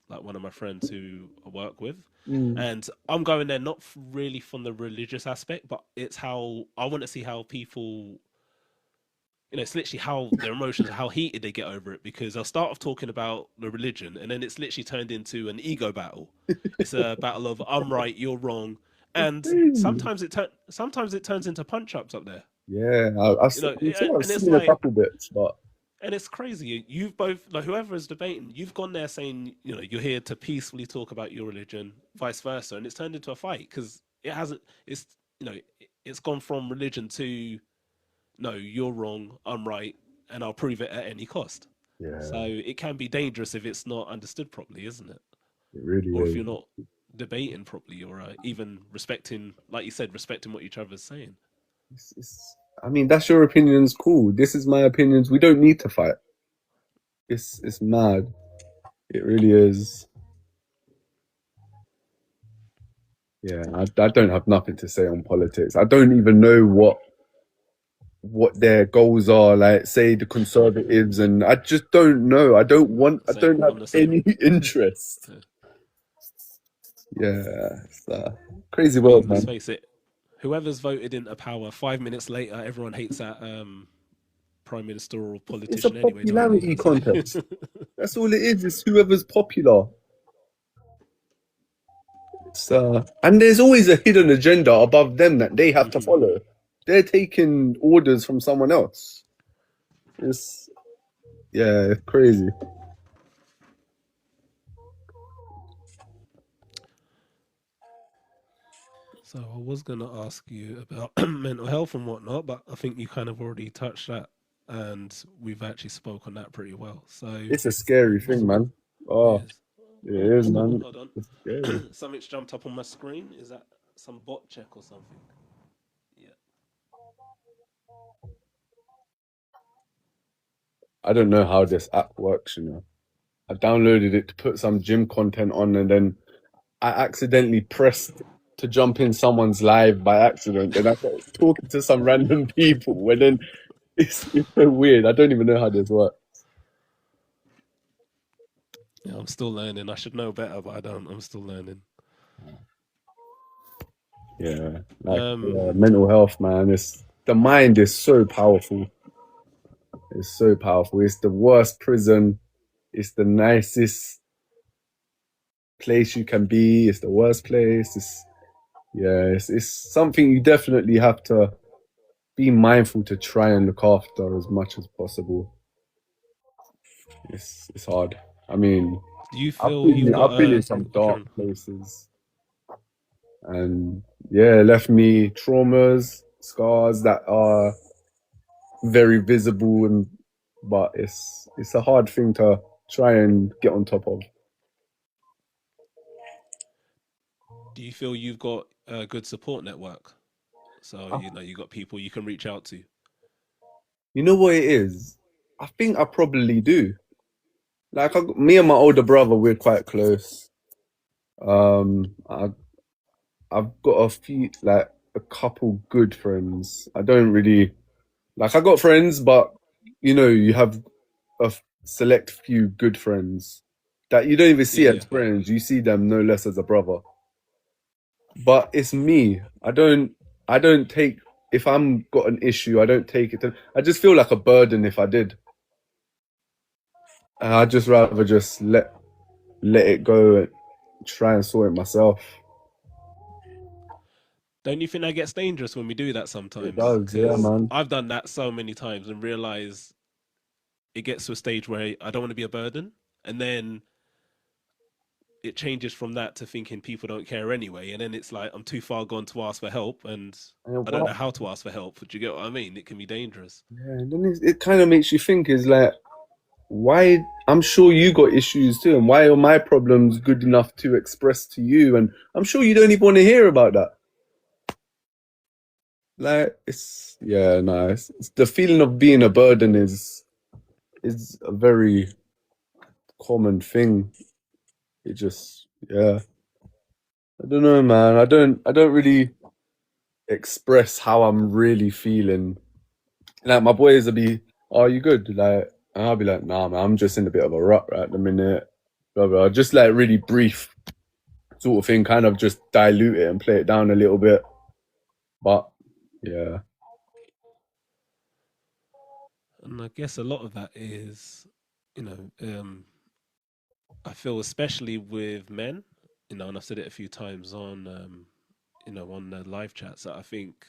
like one of my friends who I work with, Mm. and I'm going there not really from the religious aspect, but it's how I want to see how people, it's literally how their emotions, how heated they get over it. Because they'll start off talking about the religion, and then it's literally turned into an ego battle. It's a battle of I'm right, you're wrong, It's and crazy. sometimes it turns into punch ups up there. Yeah, I'm sure I've And it's seen a like, couple bits, but and it's crazy. You've both, like, whoever is debating, you've gone there saying, you're here to peacefully talk about your religion, vice versa, and it's turned into a fight because it hasn't. It's it's gone from religion to no, you're wrong, I'm right, and I'll prove it at any cost. So yeah, it can be dangerous if it's not understood properly, isn't it? it really Or if is. you're not debating properly, or even respecting, like you said, respecting what each other's saying. I mean, that's your opinion's cool. This is my opinions. We don't need to fight. It's mad. It really is. Yeah, I don't have nothing to say on politics. I don't even know what their goals are. Like, say the conservatives, and I just don't know. I don't want. I Same, don't have I'm the same. any interest. Yeah. Yeah, it's crazy I world, mean, let's man. face it. Whoever's voted into power, 5 minutes later, everyone hates that prime minister or It's a politician anyway, don't they? popularity So contest. That's all it is. It's whoever's popular. And there's always a hidden agenda above them that they have to Mhm. follow. They're taking orders from someone else. It's yeah, it's crazy. So I was gonna ask you about mental health and whatnot, but I think you kind of already touched that, and we've actually spoke on that pretty well. So It's a scary what's thing, man. it Oh, is? it Oh, is, man. hold It's scary. on. Something's jumped up on my screen. Is that some bot check or something? Yeah. I don't know how this app works, you know. I downloaded it to put some gym content on, and then I accidentally pressed to jump in someone's live by accident, and I started talking to some random people, and then it's so weird. I don't even know how this works. Yeah, I'm still learning. I should know better, but I don't. I'm still learning. Yeah, like Um, mental health, man. It's the mind is so powerful. It's so powerful. It's the worst prison. It's the nicest place you can be. It's the worst place. It's something you definitely have to be mindful to try and look after as much as possible. It's hard. I mean, Do you feel you've got I've been in a some okay, dark places, and yeah, it left me traumas, scars that are very visible, and but it's a hard thing to try and get on top of. do you feel you've got a good support network? So, I- you know, you got people you can reach out to. You know what it is? I think I probably do. Like me and my older brother, we're quite close. I I've got a few, like a couple good friends. I don't really like. I got friends, but you have a select few good friends that you don't even Yeah, see yeah. as friends. You see them no less as a brother. But it's me. I don't take if I'm got an issue. I don't take it. I just feel like a burden if I did. And I'd just rather just let it go and try and sort it myself. Don't you think that gets dangerous when we do that It sometimes? does, yeah, Because man. I've done that so many times and realize it gets to a stage where I don't want to be a burden. And then it changes from that to thinking people don't care anyway. And then it's like I'm too far gone to ask for help and And I don't what? know how to ask for help. Do you get what I mean? It can be dangerous. Yeah, and then it kind of makes you think is like, why? I'm sure you got issues too, and why are my problems good enough to express to you? And I'm sure you don't even want to hear about that. Like, yeah, no, it's the feeling of being a burden is a very common thing. It just, yeah, I don't know, man. I don't really express how I'm really feeling. Like my boys will be, "Oh, are you good?" Like, and I'll be like, "Nah, man, I'm just in a bit of a rut right at the minute." Blah, blah. Just like really brief sort of thing, kind of just dilute it and play it down a little bit. But yeah, And I guess a lot of that is, you know, I feel especially with men, you know, and I've said it a few times on, you know, on the live chats that I think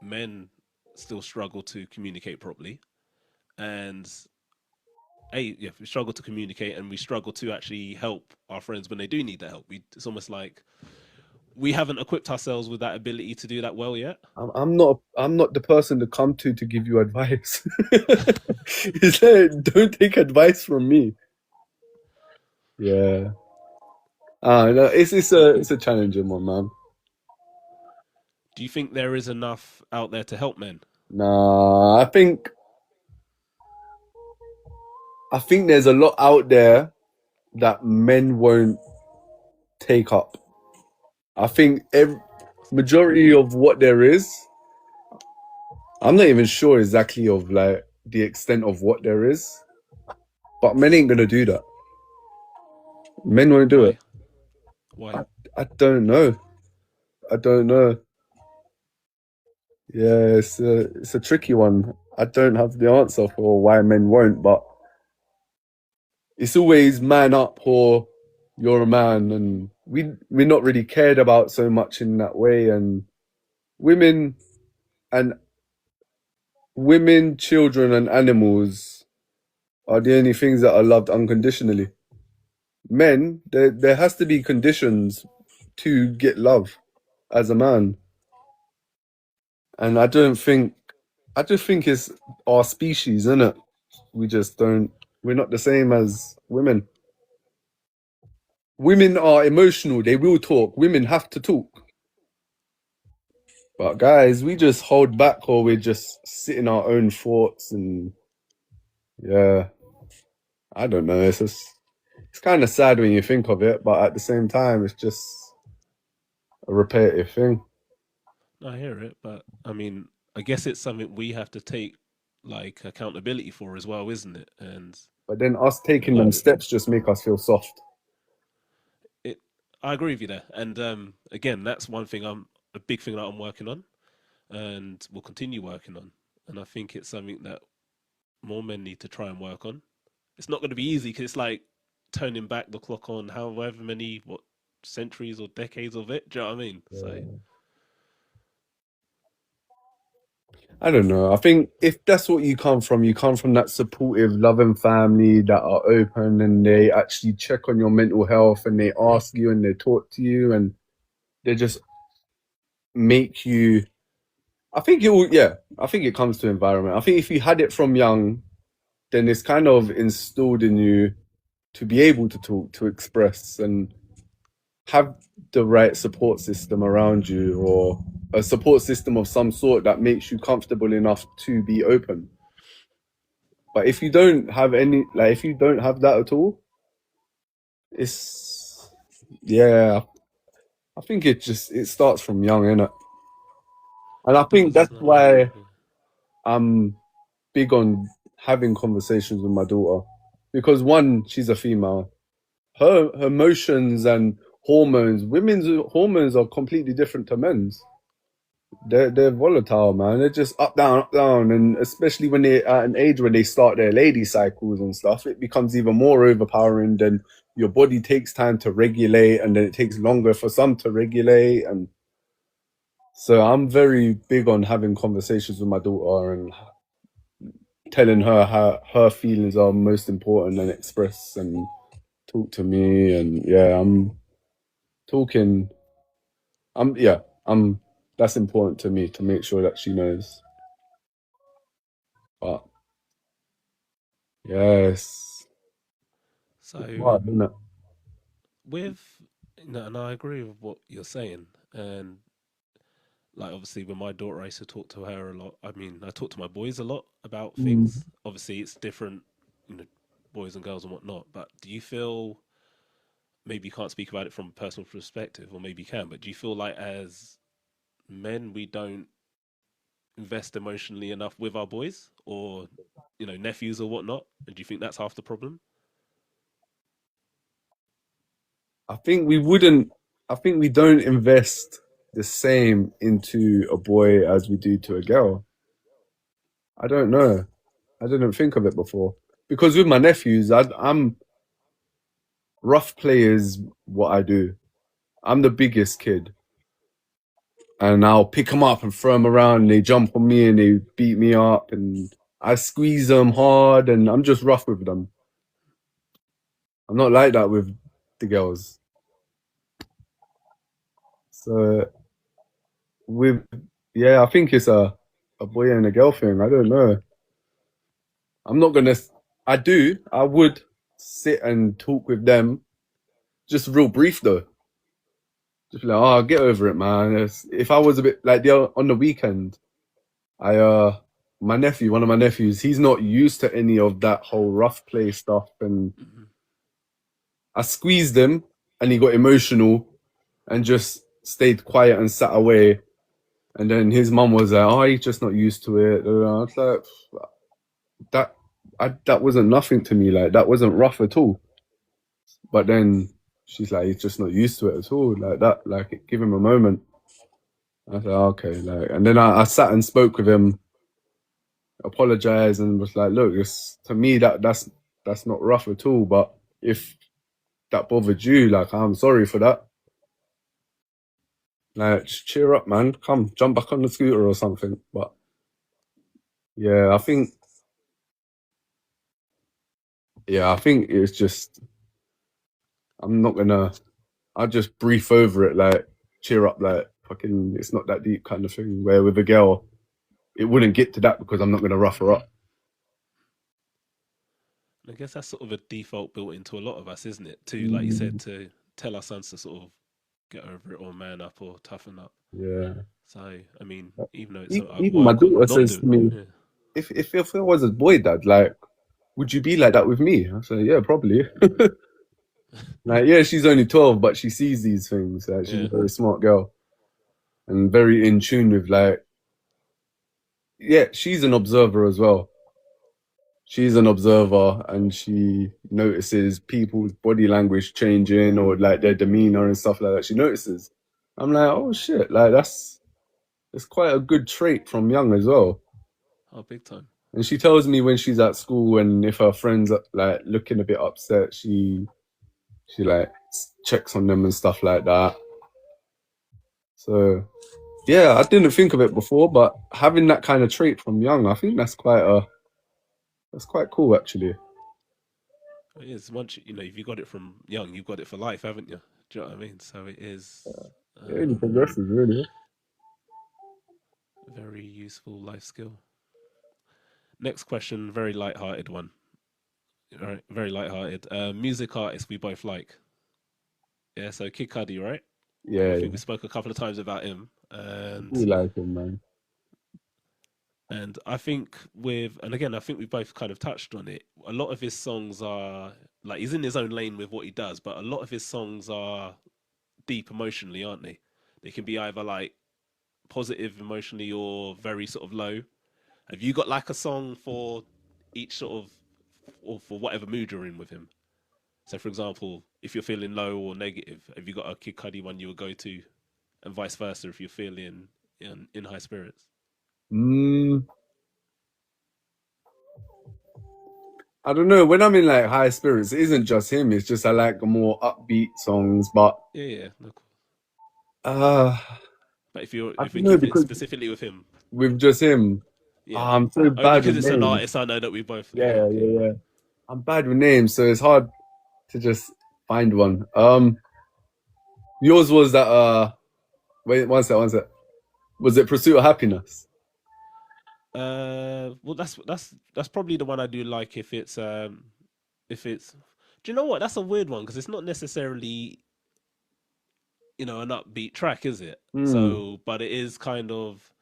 men still struggle to communicate properly, and yeah, we struggle to communicate, and we struggle to actually help our friends when they do need the help. It's almost like we haven't equipped ourselves with that ability to do that well yet. I'm not the person to come to give you advice. It's like, don't take advice from me. Yeah. No, it's a challenging one, man. Do you think there is enough out there to help men? Nah, I think there's a lot out there that men won't take up. I think majority of what there is, I'm not even sure exactly of like the extent of what there is, but men ain't gonna do that. Men won't do it. Why? Why? I, I don't know. I don't know. Yeah, it's a tricky one. I don't have the answer for why men won't, but it's always man up or you're a man, and we're not really cared about so much in that way. And women and women, children, and animals are the only things that are loved unconditionally. Men, there has to be conditions to get love as a man, and I just think it's our species, isn't it? We just don't. We're not the same as women. Women are emotional. They will talk. Women have to talk. But guys, we just hold back or we just sit in our own thoughts and yeah, I don't know. It's kind of sad when you think of it, but at the same time, it's just a repetitive thing. I hear it, but I mean, I guess it's something we have to take like accountability for as well, isn't it? And But then us taking them like steps just make us feel soft. it, I agree with you there. And again, that's one thing a big thing that I'm working on. and will continue working on. And I think it's something that more men need to try and work on. It's not going to be easy because it's like turning back the clock on however many what centuries or decades of it. Do you know what I mean? So Yeah. I don't know. I think if that's what you come from that supportive, loving family that are open and they actually check on your mental health and they ask you and they talk to you and they just make you. I think it will, yeah, I think it comes to environment. I think if you had it from young, then it's kind of instilled in you to be able to talk, to express, and have the right support system around you or a support system of some sort that makes you comfortable enough to be open. But if you don't have any, like, if you don't have that at all, it's, yeah, I think it starts from young, innit? And I think it's that's not. why I'm big on having conversations with my daughter. Because one, she's a female. Her emotions and hormones, women's hormones are completely different to men's. They're volatile, man. They're just up, down, and especially when they're at an age where they start their lady cycles and stuff, it becomes even more overpowering. Then your body takes time to regulate, and then it takes longer for some to regulate. And so I'm very big on having conversations with my daughter and telling her how her feelings are most important and express and talk to me. And yeah, I'm talking. Yeah, I'm. That's important to me to make sure that she knows. But yes. So Hard, isn't it? with and I agree with what you're saying. And like obviously with my daughter I used to talk to her a lot. I mean, I talk to my boys a lot about Mm. things. Obviously it's different, you know, boys and girls and whatnot. But do you feel, maybe you can't speak about it from a personal perspective, or maybe you can, but do you feel like as men we don't invest emotionally enough with our boys or, you know, nephews or whatnot? And do you think that's half the problem? I think we wouldn't. I think we don't invest the same into a boy as we do to a girl. I don't know. I didn't think of it before because with my nephews, I'm rough play is what I do. I'm the biggest kid, and I'll pick them up and throw them around. And they jump on me and they beat me up, and I squeeze them hard, and I'm just rough with them. I'm not like that with the girls. So with yeah, I think it's a boy and a girl thing. I don't know. I'm not gonna. I do. I would sit and talk with them, just real brief though. Just be like, oh, get over it, man. If I was a bit like on the weekend, I my nephew, one of my nephews, he's not used to any of that whole rough play stuff, and Mm-hmm. I squeezed him, and he got emotional, and just stayed quiet and sat away. And then his mum was like, "Oh, he's just not used to it." I was like, "That, that wasn't nothing to me. Like that wasn't rough at all." But then she's like, "He's just not used to it at all. Like that. Like give him a moment." I said, "Okay." Like, and then I sat and spoke with him, apologized, and was like, "Look, this to me that's not rough at all. But if that bothered you, like, I'm sorry for that. Like, just cheer up, man. Come, jump back on the scooter or something." But yeah, I think it's just I'm not gonna. I'll just brief over it, like cheer up, like fucking. It's not that deep, kind of thing. Where with a girl, it wouldn't get to that because I'm not gonna rough her Mm-hmm. up. I guess that's sort of a default built into a lot of us, isn't it? To, like you said, Mm, to tell our sons to sort of get over it or man up or toughen up. yeah. So, I mean, even though it's something I Even my work on daughter not says to doing. me, Yeah. if I was a boy dad, like, would you be like that with me? I say, yeah, probably. Like, yeah, she's only 12, but she sees these things. Like, she's a Yeah. very smart girl and very in tune with, like, yeah, she's an observer as well. She's an observer and she notices people's body language changing or like their demeanor and stuff like that. She notices. I'm like, oh shit, like it's quite a good trait from young as well. Oh, big time. And she tells me when she's at school and if her friends are like looking a bit upset, she like checks on them and stuff like that. So yeah, I didn't think of it before, but having that kind of trait from young, I think that's quite cool actually. It is once if you got it from young, you've got it for life, haven't you? Do you know what I mean? So it is It really um, progresses, really. a very useful life skill. Next question, very light-hearted one. All right, very light-hearted. Music artist we both like. Yeah, so Kid Cudi, right? I Yeah, think yeah. we spoke a couple of times about him, We and like him, man. I think and again, I think we both kind of touched on it. A lot of his songs are like he's in his own lane with what he does, but a lot of his songs are deep emotionally, aren't they? They can be either like positive emotionally or very sort of low. Have you got like a song for each sort of, or for whatever mood you're in with him? So, for example, if you're feeling low or negative, have you got a Kid Cudi one you would go to, and vice versa if you're feeling in high spirits? Mm, I don't know. When I'm in like high spirits, it isn't just him. It's just I like more upbeat songs. But Yeah, yeah, no, cool. uh, But I if we don't know keep it because specifically with him, with just him, yeah, I'm so only bad because with it's an names. artist I know that we both. Yeah, Yeah, okay. yeah, yeah. I'm bad with names, so it's hard to just find one. Yours was that. Wait, one sec. Was it Pursuit of Happiness? Well, that's probably the one I do like if it's. Do you know what? That's a weird one because it's not necessarily an upbeat track, is it? Hmm. So, but it is kind of.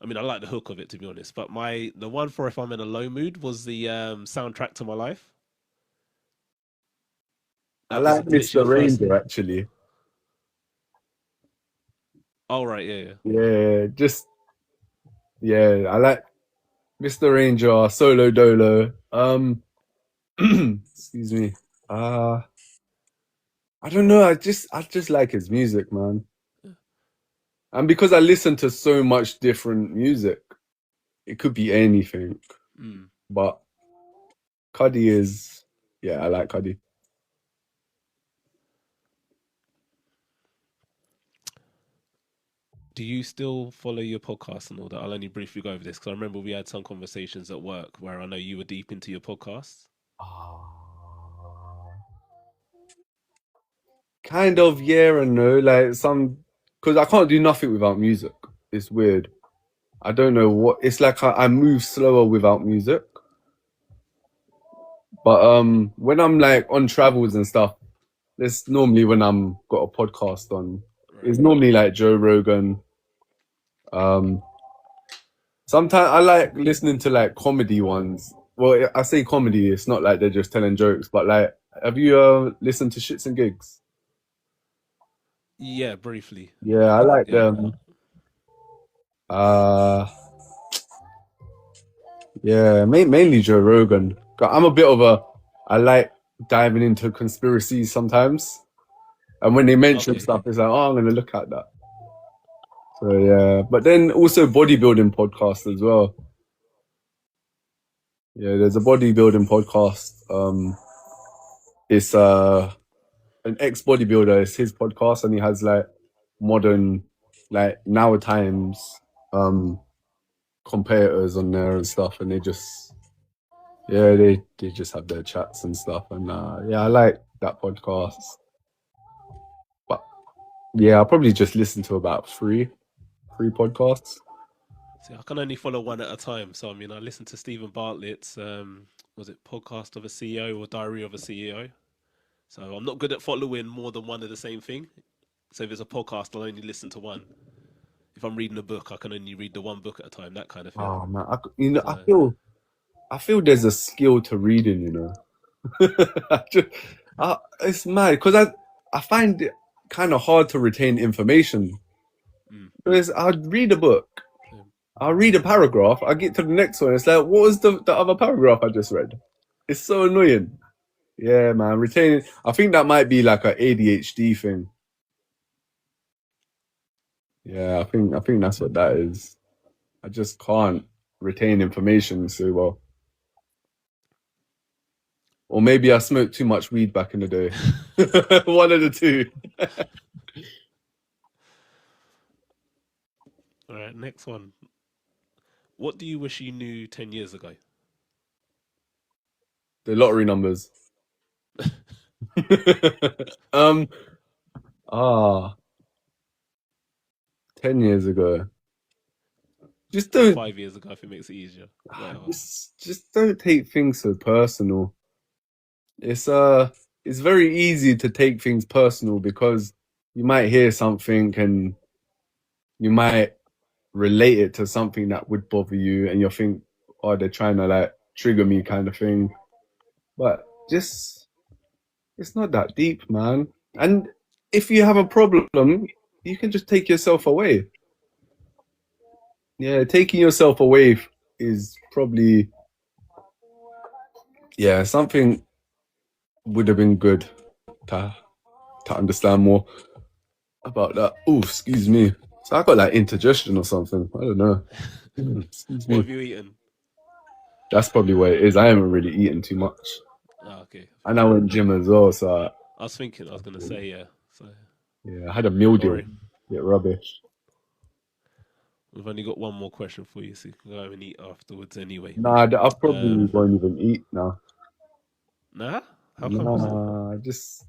I mean, I like the hook of it to be honest. But the one for if I'm in a low mood was the soundtrack to my life. I That was like literally Mr. the first. Ranger actually. Oh right, yeah, yeah. Yeah, just yeah. I like Mr. Ranger, Solo Dolo. Excuse me. Uh, I don't know. I just like his music, man. And because I listen to so much different music, it could be anything. Mm. But Cuddy is, yeah, I like Cuddy. Do you still follow your podcast and all that? I'll only briefly go over this because I remember we had some conversations at work where I know you were deep into your podcasts. Ah, kind of, yeah and no. Like some, because I can't do nothing without music. It's weird. I don't know what. It's like I move slower without music. But when I'm like on travels and stuff, it's normally when I'm got a podcast on. Right. It's normally like Joe Rogan. Um, Sometimes I like listening to like comedy ones. Well, I say comedy. It's not like they're just telling jokes, but like, have you listened to Shits and Gigs? Yeah, briefly. Yeah, I like Yeah. them. Uh, yeah, mainly Joe Rogan. 'Cause I'm a bit of a. I like diving into conspiracies sometimes, and when they mention Okay. stuff, it's like, oh, I'm gonna look at that. So yeah, but then also bodybuilding podcast as well. Yeah, there's a bodybuilding podcast. It's an ex bodybuilder. It's his podcast, and he has like modern, like now times, um, competitors on there and stuff, and they just yeah, they just have their chats and stuff, and yeah, I like that podcast. But yeah, I'll probably just listen to about three podcasts. See, I can only follow one at a time. So I mean, I listened to Stephen Bartlett's was it podcast of a CEO or Diary of a CEO. So I'm not good at following more than one of the same thing. So if it's a podcast, I'll only listen to one. If I'm reading a book, I can only read the one book at a time. That kind of thing. Oh man, So I feel there's a skill to reading, you know. I just, it's mad because I find it kind of hard to retain information. mm, Because I'd read a book, same. I'll read a paragraph, I get to the next one, it's like, what was the other paragraph I just read? It's so annoying. Yeah, man, retaining. I think that might be like a ADHD thing. Yeah, I think that's what that is. I just can't retain information so well. Or maybe I smoked too much weed back in the day. One of the two. All right, next one. What do you wish you knew 10 years ago? The lottery numbers. um ah 10 years ago. Just Or don't 5 years ago if it makes it easier. Whatever. just don't take things so personal. It's uh it's very easy to take things personal because you might hear something and you might relate it to something that would bother you and you think, oh, they're trying to like trigger me kind of thing. But just it's not that deep, man. And if you have a problem, you can just take yourself away. Yeah, taking yourself away is probably yeah, something would have been good to to understand more about that. Oh, excuse me. So I got like indigestion or something. I don't know. Excuse What me. have you eaten? That's probably what it is. I haven't really eaten too much. Oh, okay, And fair I enough. went gym as well, so I was thinking, I was going to say, yeah. So, yeah, I had a meal don't deal. worry. Bit rubbish. We've only got one more question for you, so you can go and eat afterwards anyway. Nah, I probably Um, won't even eat now. nah? How comes? Nah, just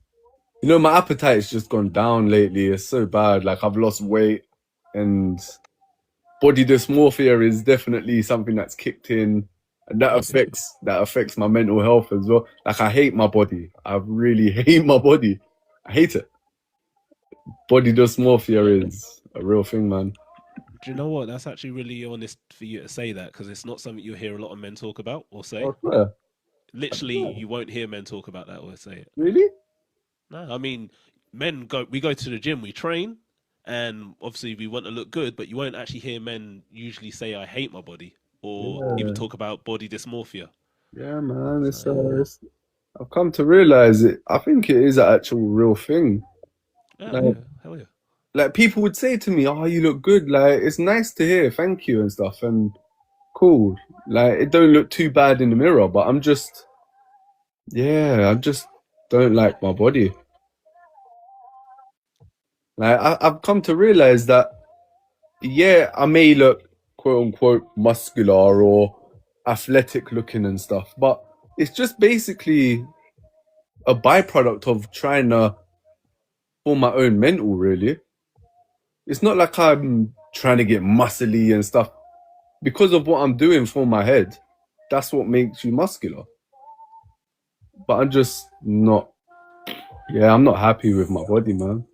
my appetite's just gone down lately. It's so bad. Like I've lost weight, and body dysmorphia is definitely something that's kicked in, and that affects my mental health as well. Like I hate my body. I really hate my body. I hate it. Body dysmorphia is a real thing, man. Do you know what? That's actually really honest for you to say that because it's not something you hear a lot of men talk about or I say. swear. I Literally, swear. you won't hear men talk about that or say it. Really? No, I mean, we go to the gym, we train, and obviously we want to look good, but you won't actually hear men usually say, I hate my body or even Yeah, talk about body dysmorphia. yeah, man. So, yeah. I've come to realize it. I think it is an actual real thing. Yeah, Like, yeah, hell yeah. like people would say to me, "Oh, you look good." Like it's nice to hear, thank you and stuff, and cool. Like it don't look too bad in the mirror, but yeah, I just don't like my body. Like I've come to realize that, yeah, I may look quote unquote muscular or athletic looking and stuff, but it's just basically a byproduct of trying to form my own mental, really. It's not like I'm trying to get muscly and stuff. Because of what I'm doing for my head, that's what makes you muscular. But I'm just not, yeah, I'm not happy with my body, man.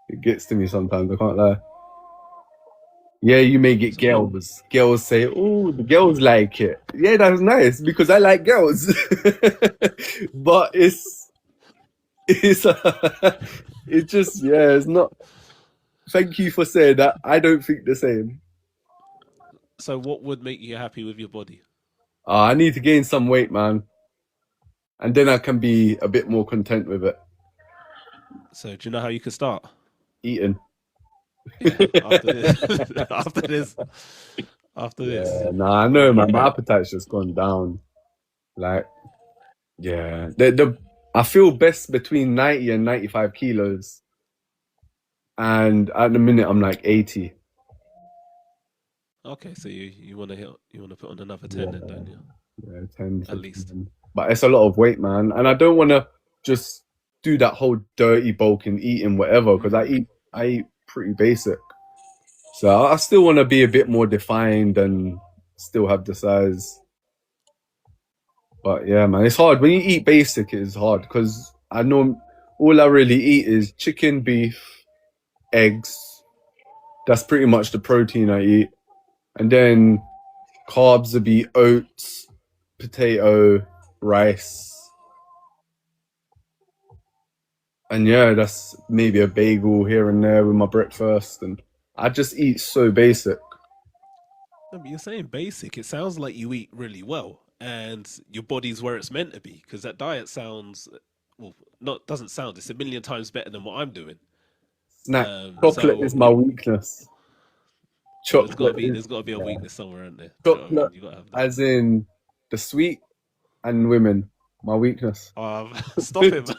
It gets to me sometimes, I can't lie. Yeah, you may get So what? girls. Girls say, oh, the girls like it. Yeah, that's nice because I like girls. But it's, it's just, yeah, it's not. Thank you for saying that. I don't think the same. So what would make you happy with your body? I need to gain some weight, man. And then I can be a bit more content with it. So do you know how you could start? Eating. Yeah, after this, after this, after this. Yeah, nah, I know, man. My appetite's just gone down. Like, yeah, I feel best between 90 and 95 kilos, and at the minute I'm like 80. Okay, so you want to you want to put on another Yeah, 10 then, don't you? yeah, 10, At least. 15. But it's a lot of weight, man, and I don't want to just do that whole dirty bulk and eating whatever because I eat pretty basic. So I still want to be a bit more defined and still have the size. But yeah, man, it's hard. When you eat basic, it's hard because I know all I really eat is chicken, beef, eggs. That's pretty much the protein I eat. And then carbs would be oats, potato, rice. And yeah, that's maybe a bagel here and there with my breakfast. And I just eat so basic. No, but you're saying basic. It sounds like you eat really well, and your body's where it's meant to be. Because that diet sounds, well, not doesn't sound. It's a million times better than what I'm doing. Snack. Chocolate is my weakness. Well, there's got to Chocolate be is there's got to be a yeah. weakness somewhere, isn't there? Do you know what I mean? Chocolate, You got to have that. as in the sweet and women. My weakness. Stop it, man.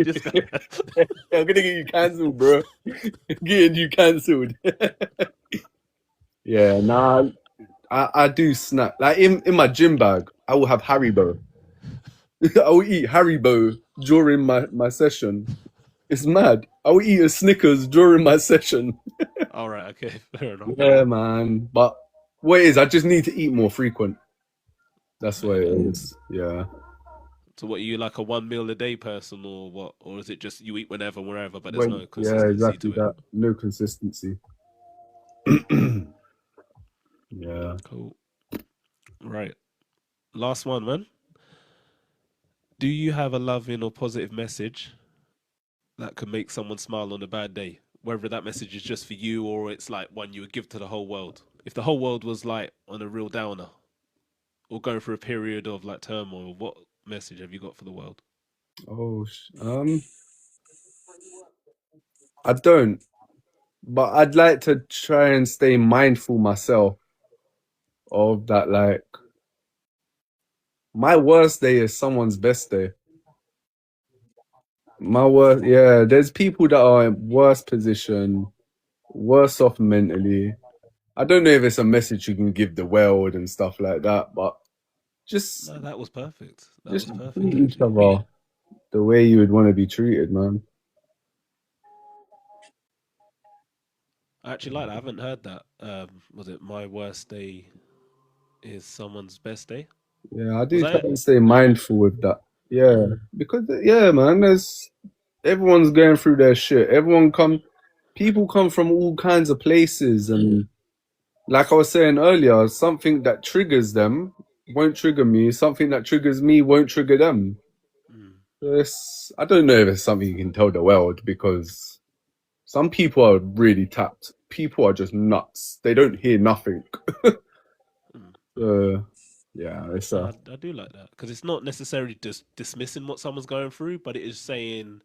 Just go. I'm gonna get you cancelled, bro. Getting you cancelled. Yeah, nah. I do snack. Like in my gym bag, I will have Haribo. I will eat Haribo during my session. It's mad. I will eat a Snickers during my session. All right, okay, fair enough. Yeah, man. But what it is, I just need to eat more frequent. That's what it Yeah. is. Yeah. So, what are you like a one meal a day person, or what? Or is it just you eat whenever, wherever, but there's When, no yeah, consistency exactly to it? that. No consistency. Yeah. Cool. Right. Last one, man. Do you have a loving or positive message that could make someone smile on a bad day? Whether that message is just for you or it's like one you would give to the whole world. If the whole world was like on a real downer or going through a period of like turmoil, what message have you got for the world? Oh, I don't, but I'd like to try and stay mindful myself of that. Like, my worst day is someone's best day. My worst, yeah. There's people that are in worse position, worse off mentally. I don't know if it's a message you can give the world and stuff like that, but just No, that was perfect. That just was perfect, treat each actually. other the way you would want to be treated, man. I actually like that. I haven't heard that. Was it my worst day is someone's best day? Yeah, I Was do that try it? and stay mindful with that. Yeah, because yeah, man, there's everyone's going through their shit. People come from all kinds of places, and like I was saying earlier, something that triggers them won't trigger me. Something that triggers me won't trigger them. Mm, I don't know if it's something you can tell the world because some people are really tapped. People are just nuts. They don't hear nothing. mm. Yeah, it's No, I do like that because it's not necessarily just dismissing what someone's going through, but it is saying,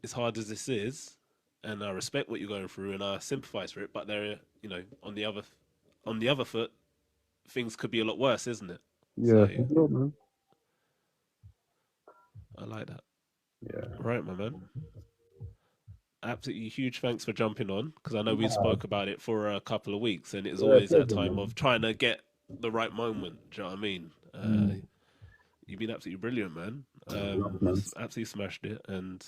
as hard as this is, and I respect what you're going through, and I sympathise for it. But there, on the other foot, things could be a lot worse, isn't it? yeah, So for sure, man. I like that. Yeah. Right, my man. Absolutely huge thanks for jumping on because I know we Nah, spoke about it for a couple of weeks, and it's yeah, always that pleasure, time man. of trying to get the right moment. Do you know what I mean? Mm. You've been absolutely brilliant, man. Love, man. Absolutely smashed it, and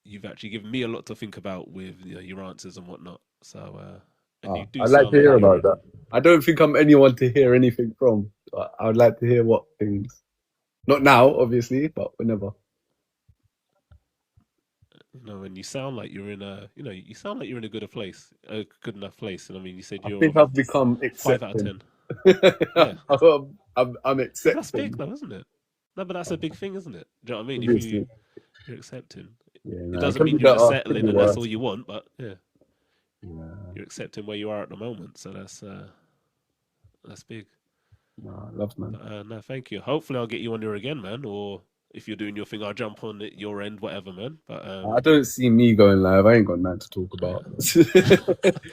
you've actually given me a lot to think about with your answers and whatnot. So, and you do I'd like sound to like hear you're about in. that. I don't think I'm anyone to hear anything from. But I would like to hear what things. Not now, obviously, but whenever. And you sound like you're in you sound like you're in a good enough place. And I mean, you said I you're think I've become 5 out of accepting. 10. Yeah, I'm but that's big, accepting, though, isn't it? No, but that's a big thing, isn't it? Do you know what I mean? If obviously. you're accepting, Yeah, it no, it doesn't can be mean you're just better, it can settling be and that's all worse. you want. But yeah, Yeah, you're accepting where you are at the moment. So that's big. no, love, man. But no, thank you. Hopefully, I'll get you on here again, man. Or if you're doing your thing, I'll jump on at your end, whatever, man. But I don't see me going live. I ain't got nothing to talk yeah. about.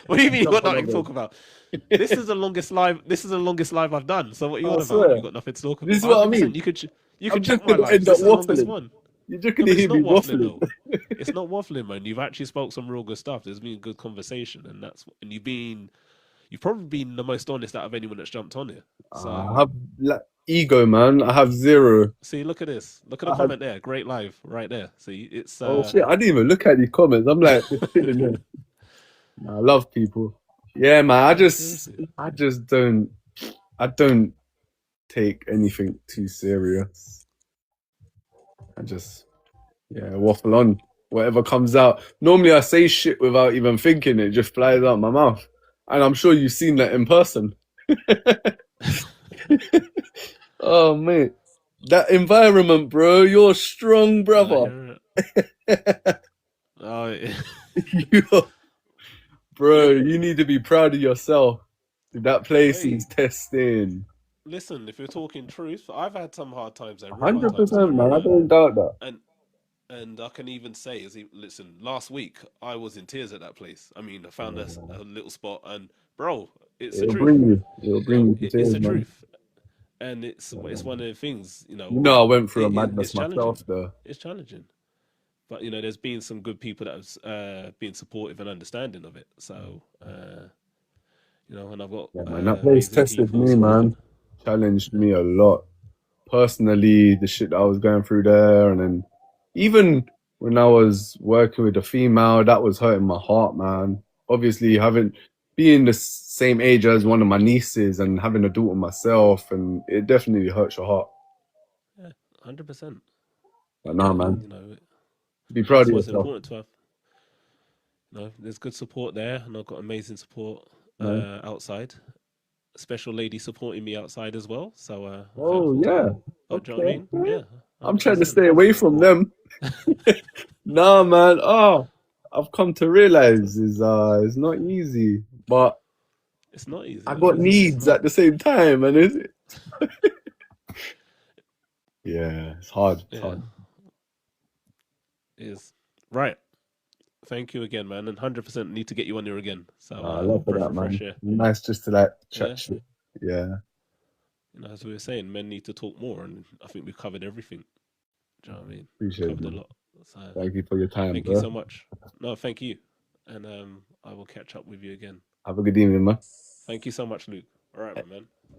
What do you mean you got Jump on nothing to others. talk about? This is the longest live. This is the longest live I've done. So what are you I on about? You swear. got nothing to talk about? This is what I 100%. mean. You I'm could just check my gonna lives. end up This is the longest waffling. one. You're just No, gonna but it's hear not me waffling waffling. though. It's not waffling, man. You've actually spoke some real good stuff. There's been good conversation, and you've probably been the most honest out of anyone that's jumped on here. I So have like, ego, man. I have zero. see, look at this. Look at the I have. comment there. Great live right there. See, it's Oh shit! I didn't even look at the comments. I'm like just chilling here. I love people. Yeah, man. no, seriously. I just don't. I don't take anything too serious. I just, yeah, waffle on. Whatever comes out. Normally, I say shit without even thinking. It just flies out my mouth. And I'm sure you've seen that in person. Oh, mate. That environment, bro. You're strong, I brother. hear it. Oh, You- bro, you need to be proud of yourself. That place hey, is testing. listen. If you're talking truth, I've had some hard times, real hard times 100%, too, man. I right? don't doubt that. And And I can even say, listen, last week I was in tears at that place. I mean, I found a little spot, and bro, it's the It'll truth. bring you. It'll You know, bring you to it's tears, the man. truth, and it's one of the things. You know, I went through a It's madness challenging. myself, though. It's challenging, but there's been some good people that have been supportive and understanding of it. So and I've got Yeah, man. That place amazing tested people me, supporting. man. Challenged me a lot. Personally, the shit that I was going through there, and then even when I was working with a female, that was hurting my heart, man. Obviously, having being the same age as one of my nieces and having a daughter myself, and it definitely hurts your heart. Yeah, 100%. But nah, man, be proud That's of what's yourself. important to have. There's good support there, and I've got amazing support Man. outside. A special lady supporting me outside as well. So I'm Oh thankful. yeah, Do you know what I okay. mean? Yeah, I'm hundred trying to percent. stay away So from them. Nah, man. Oh, I've come to realize is it's not easy, but it's not easy, I man. got It's needs not. at the same time, and yeah, it's hard. It's Yeah, hard. it is. Right. Thank you again, man. And 100% need to get you on here again. So Nah, I love for breath that, of fresh man. air. Nice just to like Yeah. chat shit. Yeah, As we were saying, men need to talk more, and I think we've covered everything. Do you know what I mean? appreciate it, Covered a man. lot. So Thank you for your time, thank you so bro. much. No, thank you. And I will catch up with you again. Have a good evening, man. Thank you so much, Luke. All right, my man.